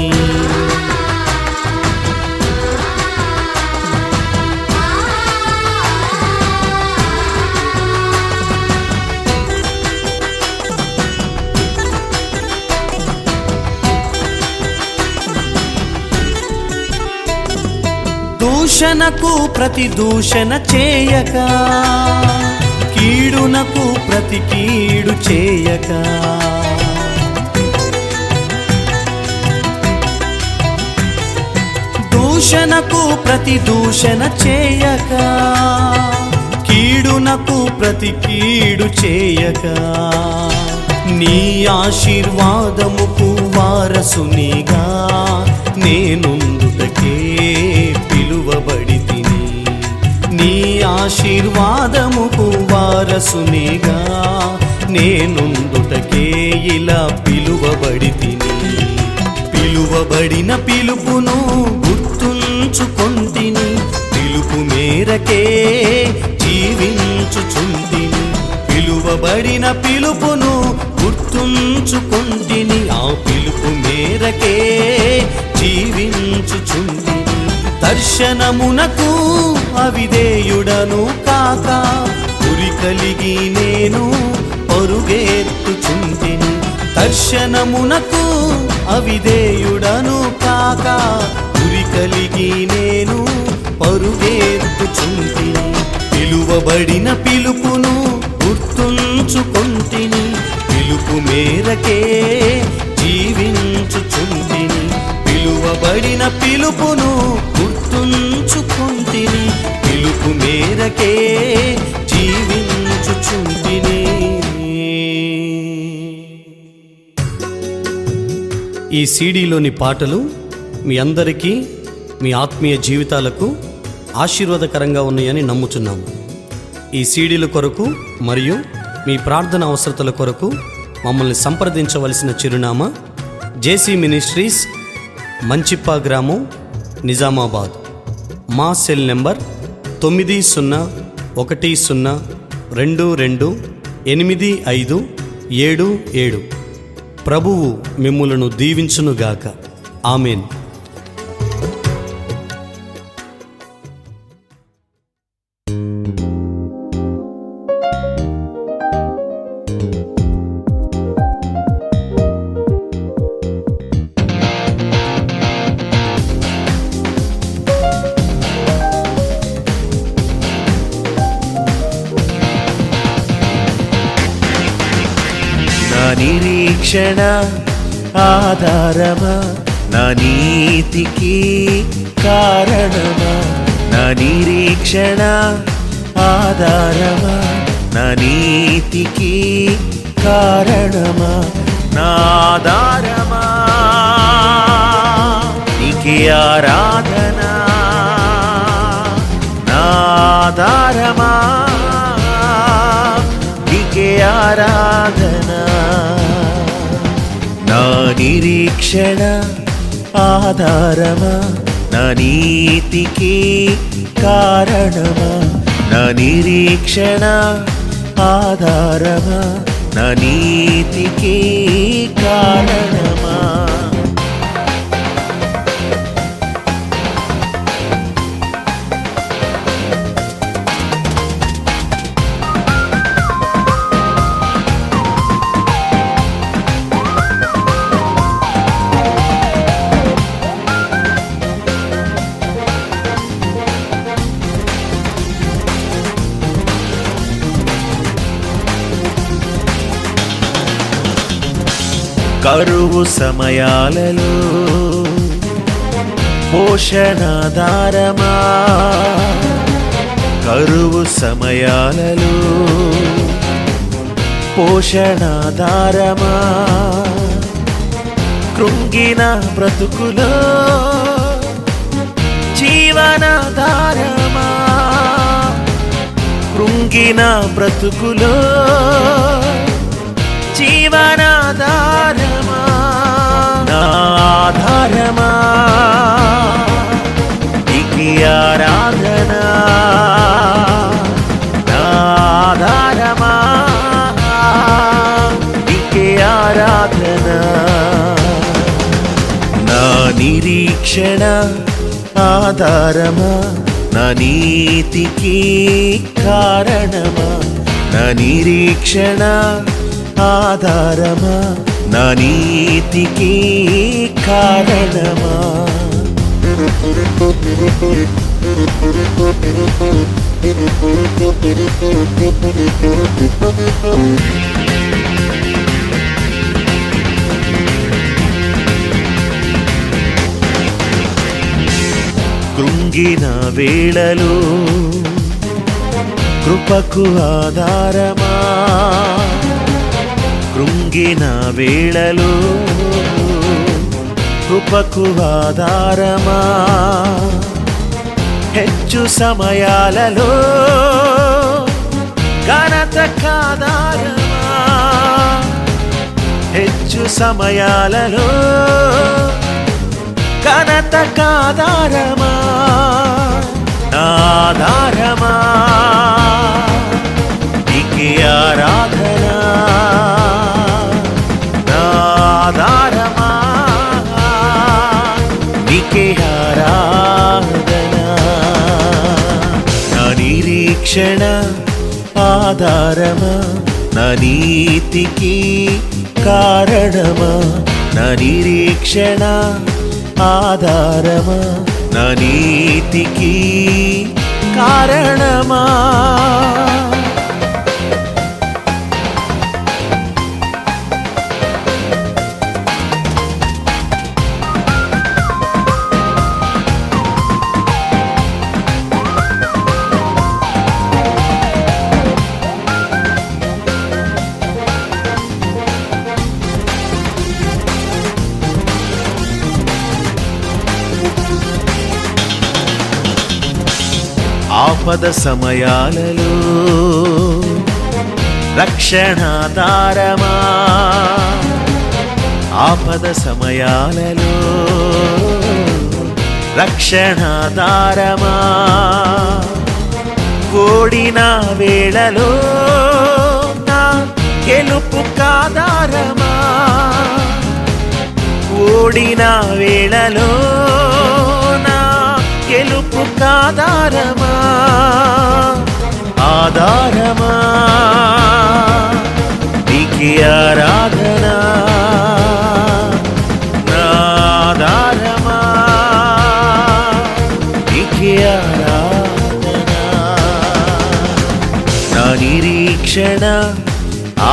దూషణకు ప్రతి దూషణ చేయక, కీడునకు ప్రతి కీడు చేయక. దూషణకు ప్రతి దూషణ చేయక, కీడునకు ప్రతి కీడు చేయక. నీ ఆశీర్వాదముకు వారసునిగా నేనుందుటకే పిలువబడితిని. నీ ఆశీర్వాదముకు వారసునిగా నేనుందుటకే ఇలా పిలువబడితిని. పిలువబడిన పిలుపును గుర్తుంచుకొంటిని, పిలుపు మేరకే జీవించుచుంటిని. పిలువబడిన పిలుపును గుర్తుంచుకొంటిని, ఆ పిలుపు మేరకే జీవించుచుంటిని. దర్శనమునకు అవిధేయుడను కాక, గురి కలిగి నేను పరుగెత్తుచుంటిని. దర్శనమునకు అవిధేయుడను కాక, గురి కలిగి నేను పరుగెత్తుచుంటిని. పిలువబడిన పిలుపును గుర్తుంచుకొంటిని, పిలుపు మేరకే జీవించుచుంటిని. పిలువబడిన పిలుపును గుర్తుంచుకొంటిని, పిలుపు మేరకే జీవించుచుంటిని. ఈ సీడీలోని పాటలు మీ అందరికీ మీ ఆత్మీయ జీవితాలకు ఆశీర్వాదకరంగా ఉన్నాయని నమ్ముచున్నాము. ఈ సీడీల కొరకు మరియు మీ ప్రార్థన అవసరతల కొరకు మమ్మల్ని సంప్రదించవలసిన చిరునామా జేసీ మినిస్ట్రీస్, మంచిప్ప గ్రామం, నిజామాబాద్. మా సెల్ నెంబర్ 9010228577. ప్రభువు మిమ్ములను దీవించునుగాక. ఆమేన్. నిరీక్షణ ఆధారమా, నా నీతికి కారణమా. నా నిరీక్షణ ఆధారమా, నా నీతికి కారణమా. నా ఆధారమా నీకే ఆరాధన. నా ఆధారమా నీకే ఆరాధన. నా నిరీక్షణ ఆధారమా, నా నీతికి కారణమా. నా నిరీక్షణ ఆధారమా, నా నీతికి కారణమా. కరువు సమయాలలో పోషణాధారమా కరువు సమయాలలో పోషణాధారమా కృంగిన బ్రతుకులో జీవనాధారమా కృంగిన బ్రతుకులో జీవనాధారమా నా ఆధారమా నీకే ఆరాధన నా ఆధారమా నీకే ఆరాధన నా నిరీక్షణ ఆధారమా నా నీతికి కారణమా నా నిరీక్షణ ఆధారమా నా నీతికి కారణమా కృంగిన వేళలో కృపకు ఆధారమా కృంగిన వేళలో కృపకు ఆధారమా హెచ్చు సమయాలలో ఘనత కాధారమా హెచ్చు సమయాలలో ఘనత కాధారమా ఆధారమా నీకే ఆరాధన ఆధారమా నీకే ఆరాధన నా నిరీక్షణ ఆధారమా నా నీతికి కారణమా నా నిరీక్షణ ఆధారమా నా నీతికి కారణమా ఆపద సమయాలలో రక్షణాధారమా ఆపద సమయాలలో రక్షణాధారమా ఓడిన వేళలో నా గెలుపు కాధారమా ఓడిన వేళలో నా గెలుపు కాధారమా ఆధారమా నీకే ఆరాధన నా ఆధారమా నీకే ఆరాధన నా నిరీక్షణ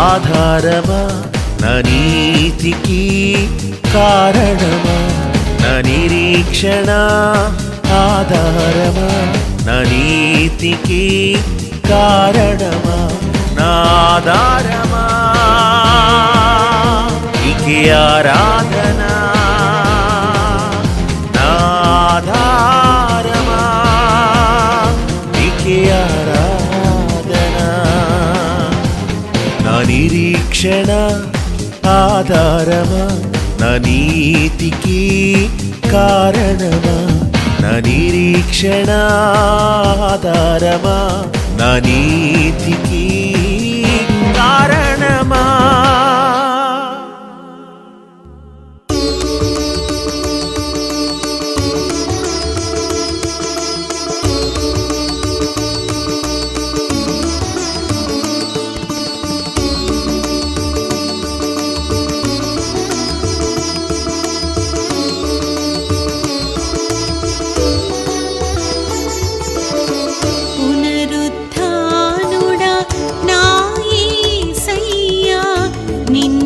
ఆధారమా నా నీతికి కారణమా నా నిరీక్షణ ఆధారమా నా నీతికి కారణమా నా ఆధారమా నీకే ఆరాధన నా ఆధారమా నీకే ఆరాధన నా నిరీక్షణ ఆధారమా నా నీతికి కారణమా నా నిరీక్షణ ఆధారమా నా నీతికి కారణమా పునరుత్థానుడా నా యేసయ్యా నిన్ను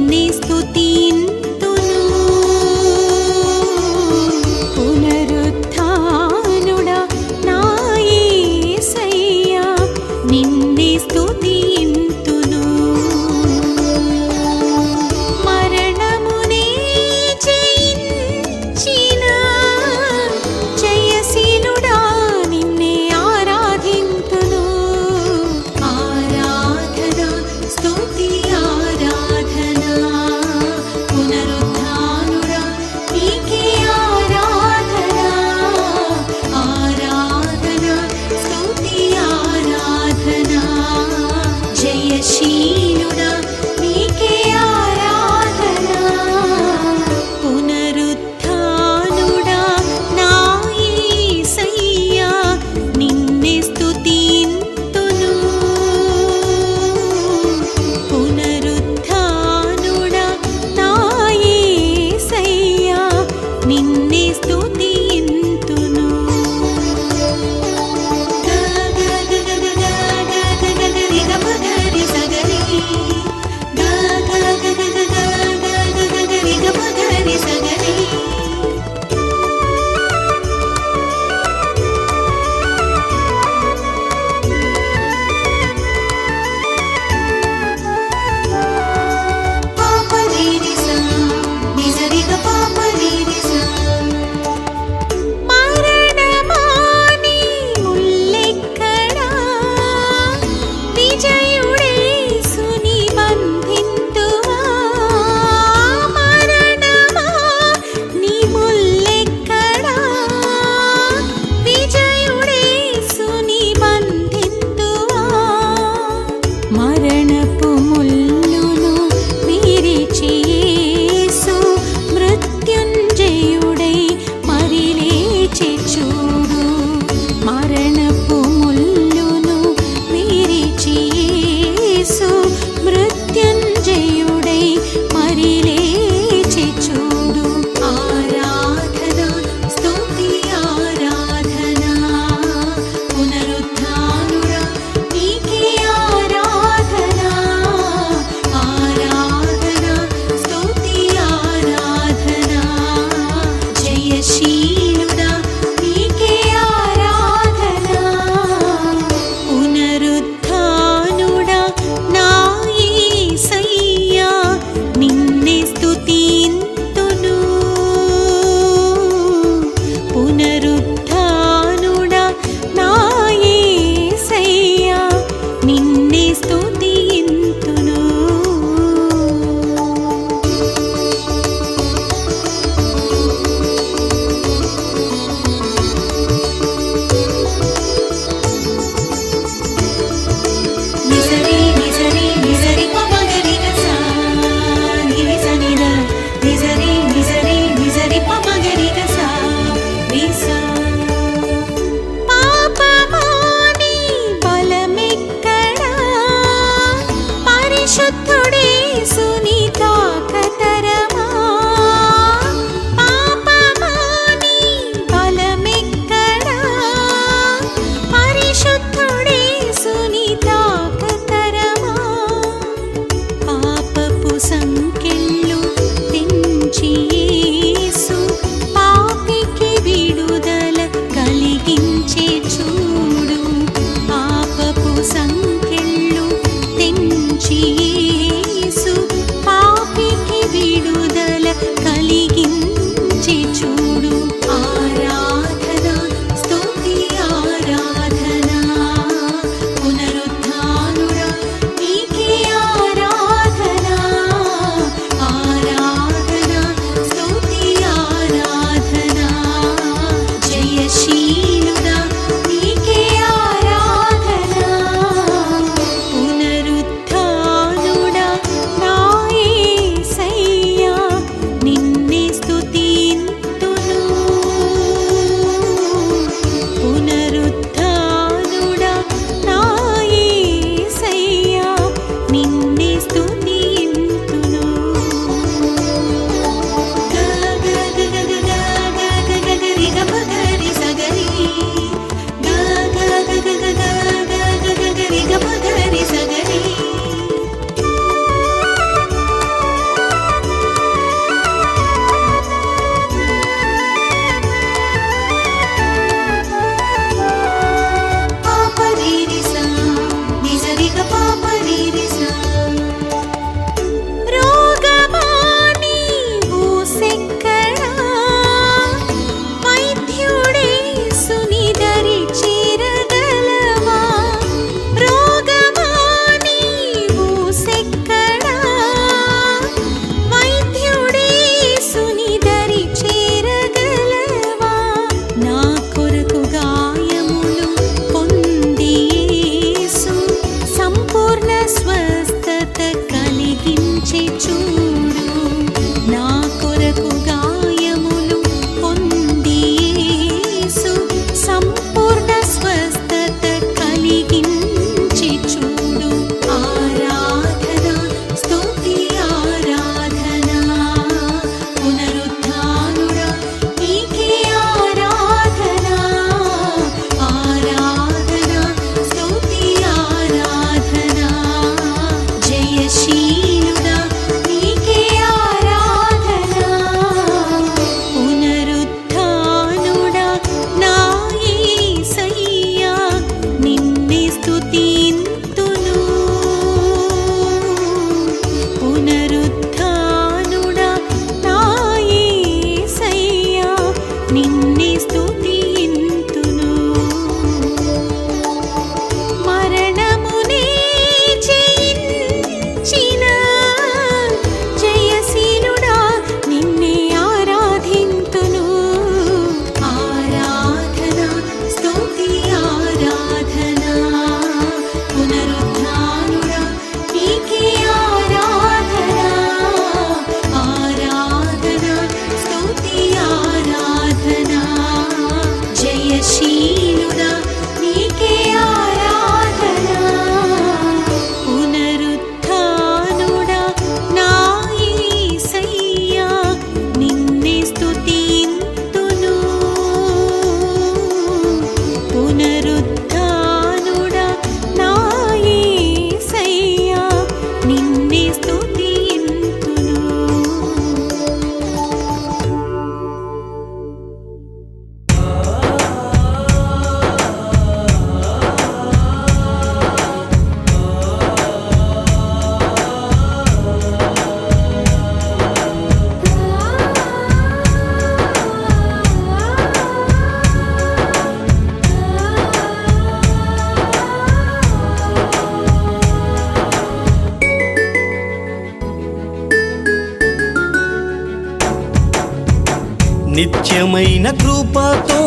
నిత్యమైన కృపతో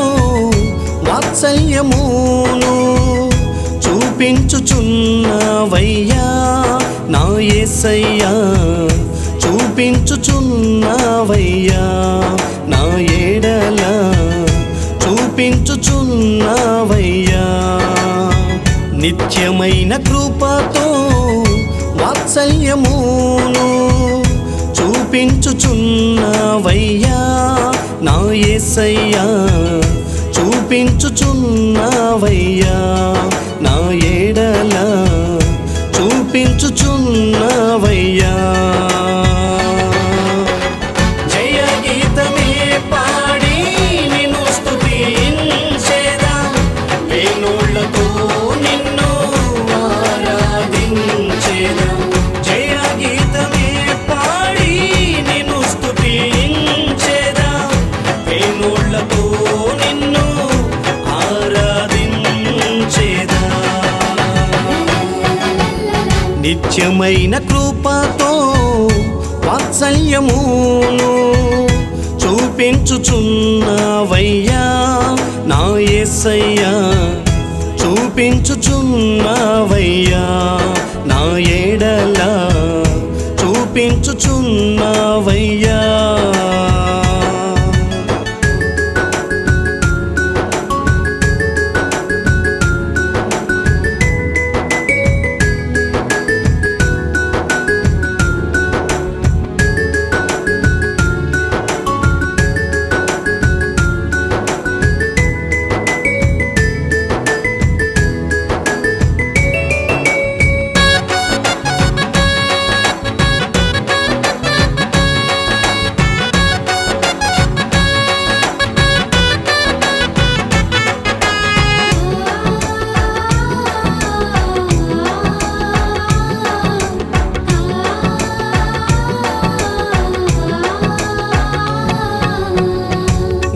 వాత్సల్యమును చూపించుచున్నవయ్యా నా యేసయ్యా, చూపించుచున్నవయ్యా నా ఎడల, చూపించుచున్నవయ్యా. నిత్యమైన కృపతో వాత్సల్యమును చూపించుచున్నవయ్యా నా యేసయ్యా, చూపించుచున్నవయ్యా నా ఎడల, చూపించుచున్నవయ్యా. జయ గీతమే పాడి నిన్ను స్తుతించెదా, వేణులతో నిన్ను ఆరాధించెదా. జయ గీతమే పాడి నిన్ను స్తుతించెదా, వేణులతో నిన్ను ఆరాధించెదా. నిత్యమైన కృపతో వాత్సల్యమును చూపించుచున్నవయ్యా నా యేసయ్యా, చూపించుచున్నవయ్యా నా ఎడల, చూపించుచున్నవయ్యా.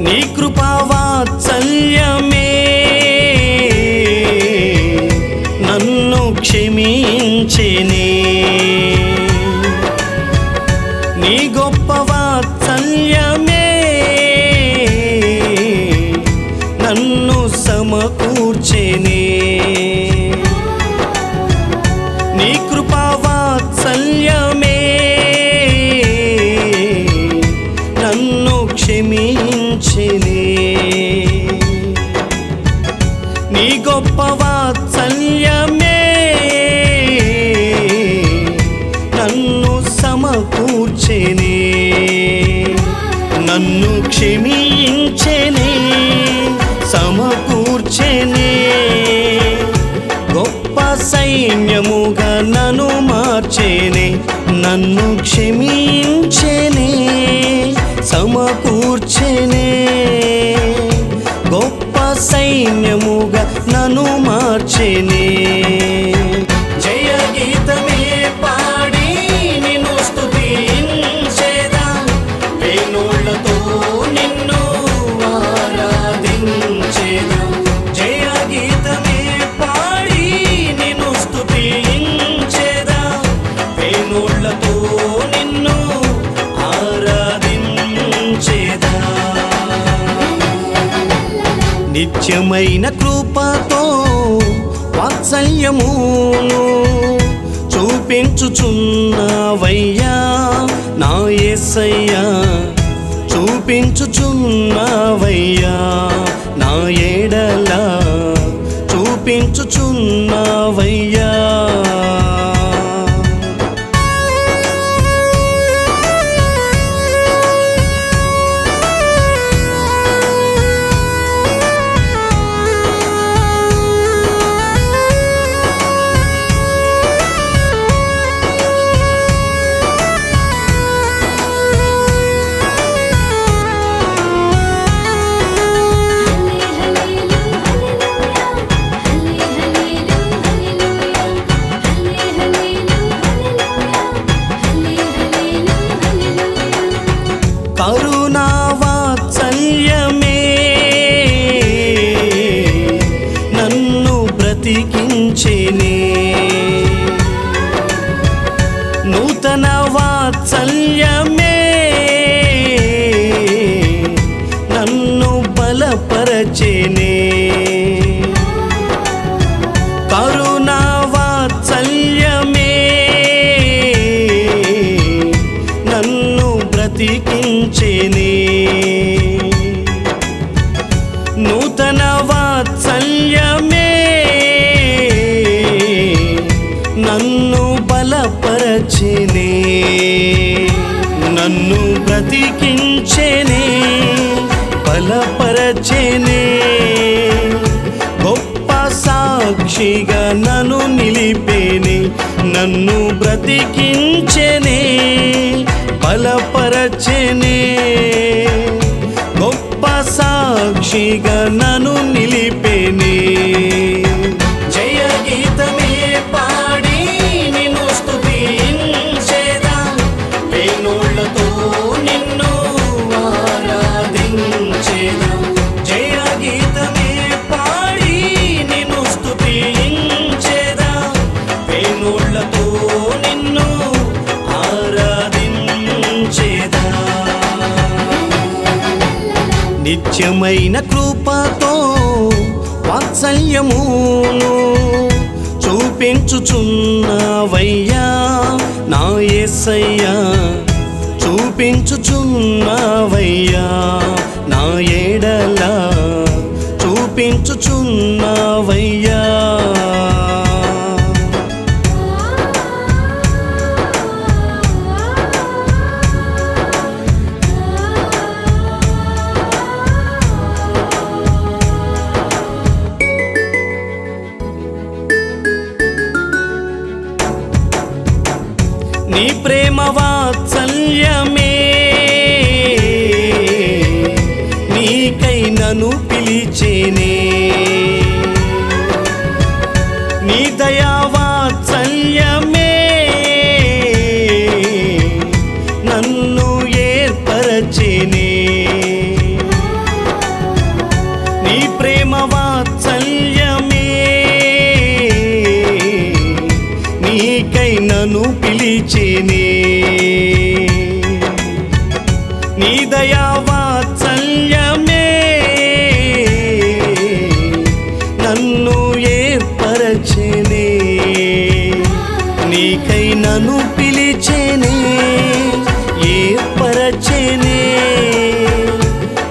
నీ కృపా వాత్సల్యమే నన్ను క్షమించెనే, నీ గొప్ప వాత్సల్యమే నన్ను సమకూర్చెనే. నీ కృపా వాత్సల్యమే నన్ను క్షమించెనే, నీ గొప్ప వాత్సల్యమే నన్ను సమకూర్చెనే. నన్ను క్షమించెనే, సమకూర్చెనే, గొప్ప సైన్యముగా నన్ను మార్చెనే. నన్ను క్షమించెనే, సమకూర్చెనే, గొప్ప సైన్యముగా నన్ను మార్చెనే. జయ గీతమే పాడి నిన్ను స్తుతించెదా, వేణులతో నిన్ను ఆరాధించెదా. జయ గీతమే పాడి నిన్ను స్తుతించెదా, వేణులతో నిన్ను ఆరాధించెదా. నిత్యమైన కృపతో వాత్సల్యమును చూపించుచున్నవయ్యా నా యేసయ్యా, చూపించుచున్నవయ్యా నా ఎడల, చూపించుచున్నవయ్యా. కరుణా వాత్సల్యమే నన్ను బ్రతికించెనే, నూతన వాత్సల్యమే బలపరచెనే నన్ను బ్రతికించెనే బలపరచెనే గొప్ప సాక్షిగా నన్ను నిలిపేనే నన్ను బ్రతికించెనే బలపరచెనే గొప్ప సాక్షిగా నన్ను నిలిపేనే జయ గీతమే పాడి నిన్ను స్తుతించేదా వేణులతో నిన్ను ఆరాధించేదా జయ గీతమే పాడి నిన్ను స్తుతించేదా వేణులతో నిన్ను ఆరాధించేదా నిత్యమైన కృపతో వాత్సల్యమును చూపించుచున్నావయ్యా నా యేసయ్యా చూపించుచున్నావయ్యా నా ఎడల చూపించుచున్నావయ్యా నీ ప్రేమ వాత్సల్యమే నీకై నన్ను పిలిచేనే నీ దయా వాత్సల్యమే నన్ను ఏర్పరచేనే నీ ప్రేమ వాత్సల్యమే నీకై నన్ను పిలిచేనే నీ దయా వాత్సల్యమే నన్ను ఏర్పరచెనే నీకై నన్ను పిలిచేనే ఏర్పరచెనే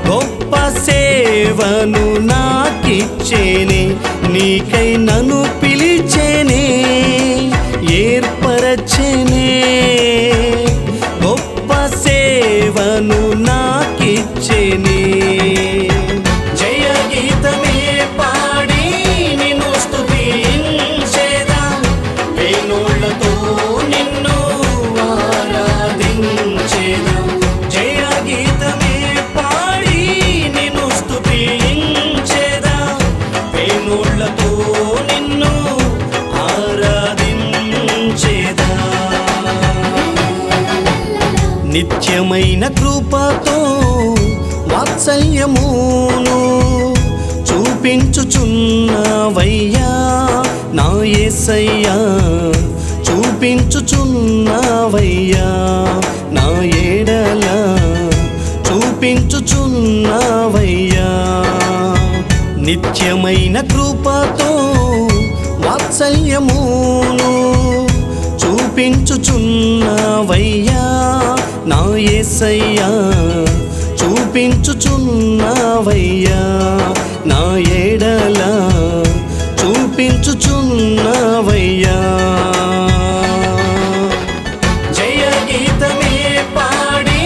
గొప్ప సేవను నాకిచ్చేనే నీకై నన్ను పిలిచేనే ఏర్పరచెనే గొప్ప సేవను నాకిచ్చెనే జయ గీతమే పాడి నిన్ను స్తుతించేదా వేణులతో నిన్ను ఆరాధించేదా జయ గీతమే పాడి నిన్ను స్తుతించేదా వేణులతో నిన్ను ఆరాధించేదా నిత్యమైన కృపతో వాత్సల్యమును చూపించుచున్నావయ్యా నా యేసయ్యా చూపించుచున్నావయ్యా నా ఎడల చూపించుచున్నావయ్యా నిత్యమైన కృపతో వాత్సల్యమును చూపించుచున్నావయ్యా నా యేసయ్యా చూపించుచున్నావయ్యా నా ఎడల చూపించుచున్నావయ్యా జయ గీతమే పాడి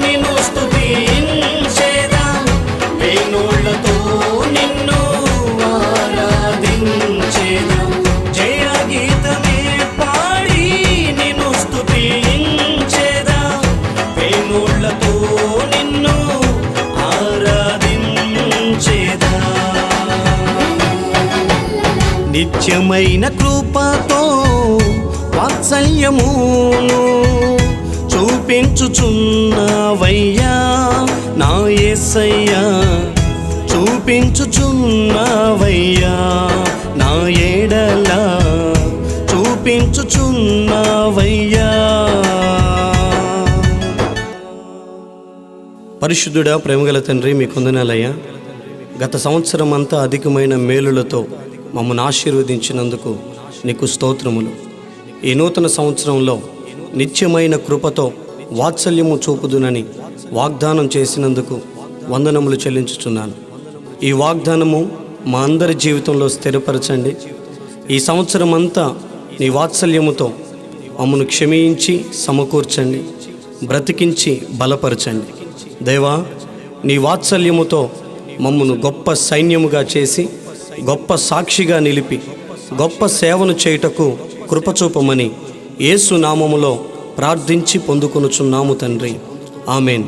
నిన్ను స్తుతించేదా వేణులతో నిన్ను ఆరాధించేదా జయ గీతమే పాడి నిన్ను స్తుతించేదా వేణులతో నిన్ను ఆరాధించేదా నిత్యమైన కృపతో వాత్సల్యమును చూపించుచున్నావయ్యా నా యేసయ్యా చూపించుచున్నావయ్యా నా ఎడల చూపించుచున్నావయ్యా పరిశుద్ధుడా ప్రేమగల తండ్రి మీ కొందనాలయ్యా గత సంవత్సరం అంతా అధికమైన మేలులతో మమ్మల్ని ఆశీర్వదించినందుకు నీకు స్తోత్రములు. ఈ నూతన సంవత్సరంలో నిత్యమైన కృపతో వాత్సల్యము చూపుదునని వాగ్దానం చేసినందుకు వందనములు చెల్లించుచున్నాను. ఈ వాగ్దానము మా అందరి జీవితంలో స్థిరపరచండి. ఈ సంవత్సరం అంతా నీ వాత్సల్యముతో మమ్మను క్షమించి సమకూర్చండి, బ్రతికించి బలపరచండి. దేవా, నీ వాత్సల్యముతో మమ్మను గొప్ప సైన్యముగా చేసి గొప్ప సాక్షిగా నిలిపి గొప్ప సేవను చేయుటకు కృపచూపమని యేసు నామములో ప్రార్థించి పొందుకొనుచున్నాము తండ్రి. ఆమెన్.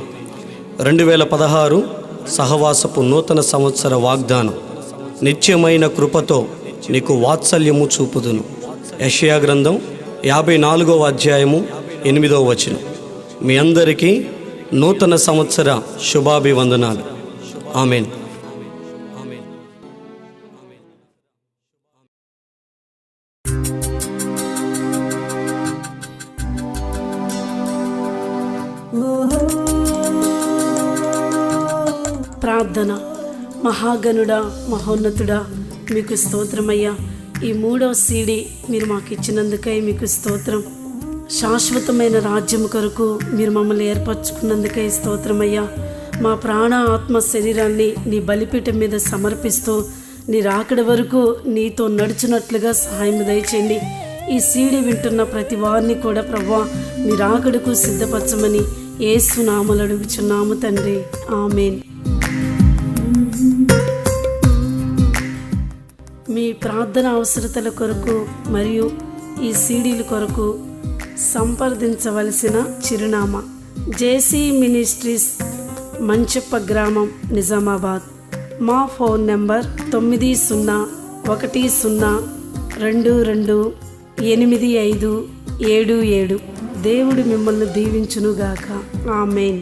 2016 సహవాసపు నూతన సంవత్సర వాగ్దానం. నిత్యమైన కృపతో నీకు వాత్సల్యము చూపుదును. యెషయా గ్రంథం 54వ అధ్యాయము 8వ వచనం. మీ అందరికీ నూతన సంవత్సర శుభాభివందనాలు. ఆమెన్. ప్రార్థన. మహాగణుడా, మహోన్నతుడా, మీకు స్తోత్రమయ్యా. ఈ 3వ CD మీరు మాకు ఇచ్చినందుకై మీకు స్తోత్రం. శాశ్వతమైన రాజ్యం కొరకు మీరు మమ్మల్ని ఏర్పరచుకున్నందుకై స్తోత్రమయ్యా. మా ప్రాణ ఆత్మ శరీరాన్ని నీ బలిపీఠం మీద సమర్పిస్తూ నీ రాకడ వరకు నీతో నడుచున్నట్లుగా సహాయం దయచేయండి. ఈ CD వింటున్న ప్రతి వారిని కూడా ప్రభువా నీ రాకడకు సిద్ధపరచమని యేసు నామములో అడుగుచున్నాము తండ్రి. ఆమేన్. మీ ప్రార్థన అవసరతల కొరకు మరియు ఈ CDల కొరకు సంప్రదించవలసిన చిరునామా: జేసీ మినిస్ట్రీస్, మంచప్ప గ్రామం, నిజామాబాద్. మా ఫోన్ నెంబర్ 9010228577. దేవుడు మిమ్మల్ని దీవించునుగాక. ఆమేన్.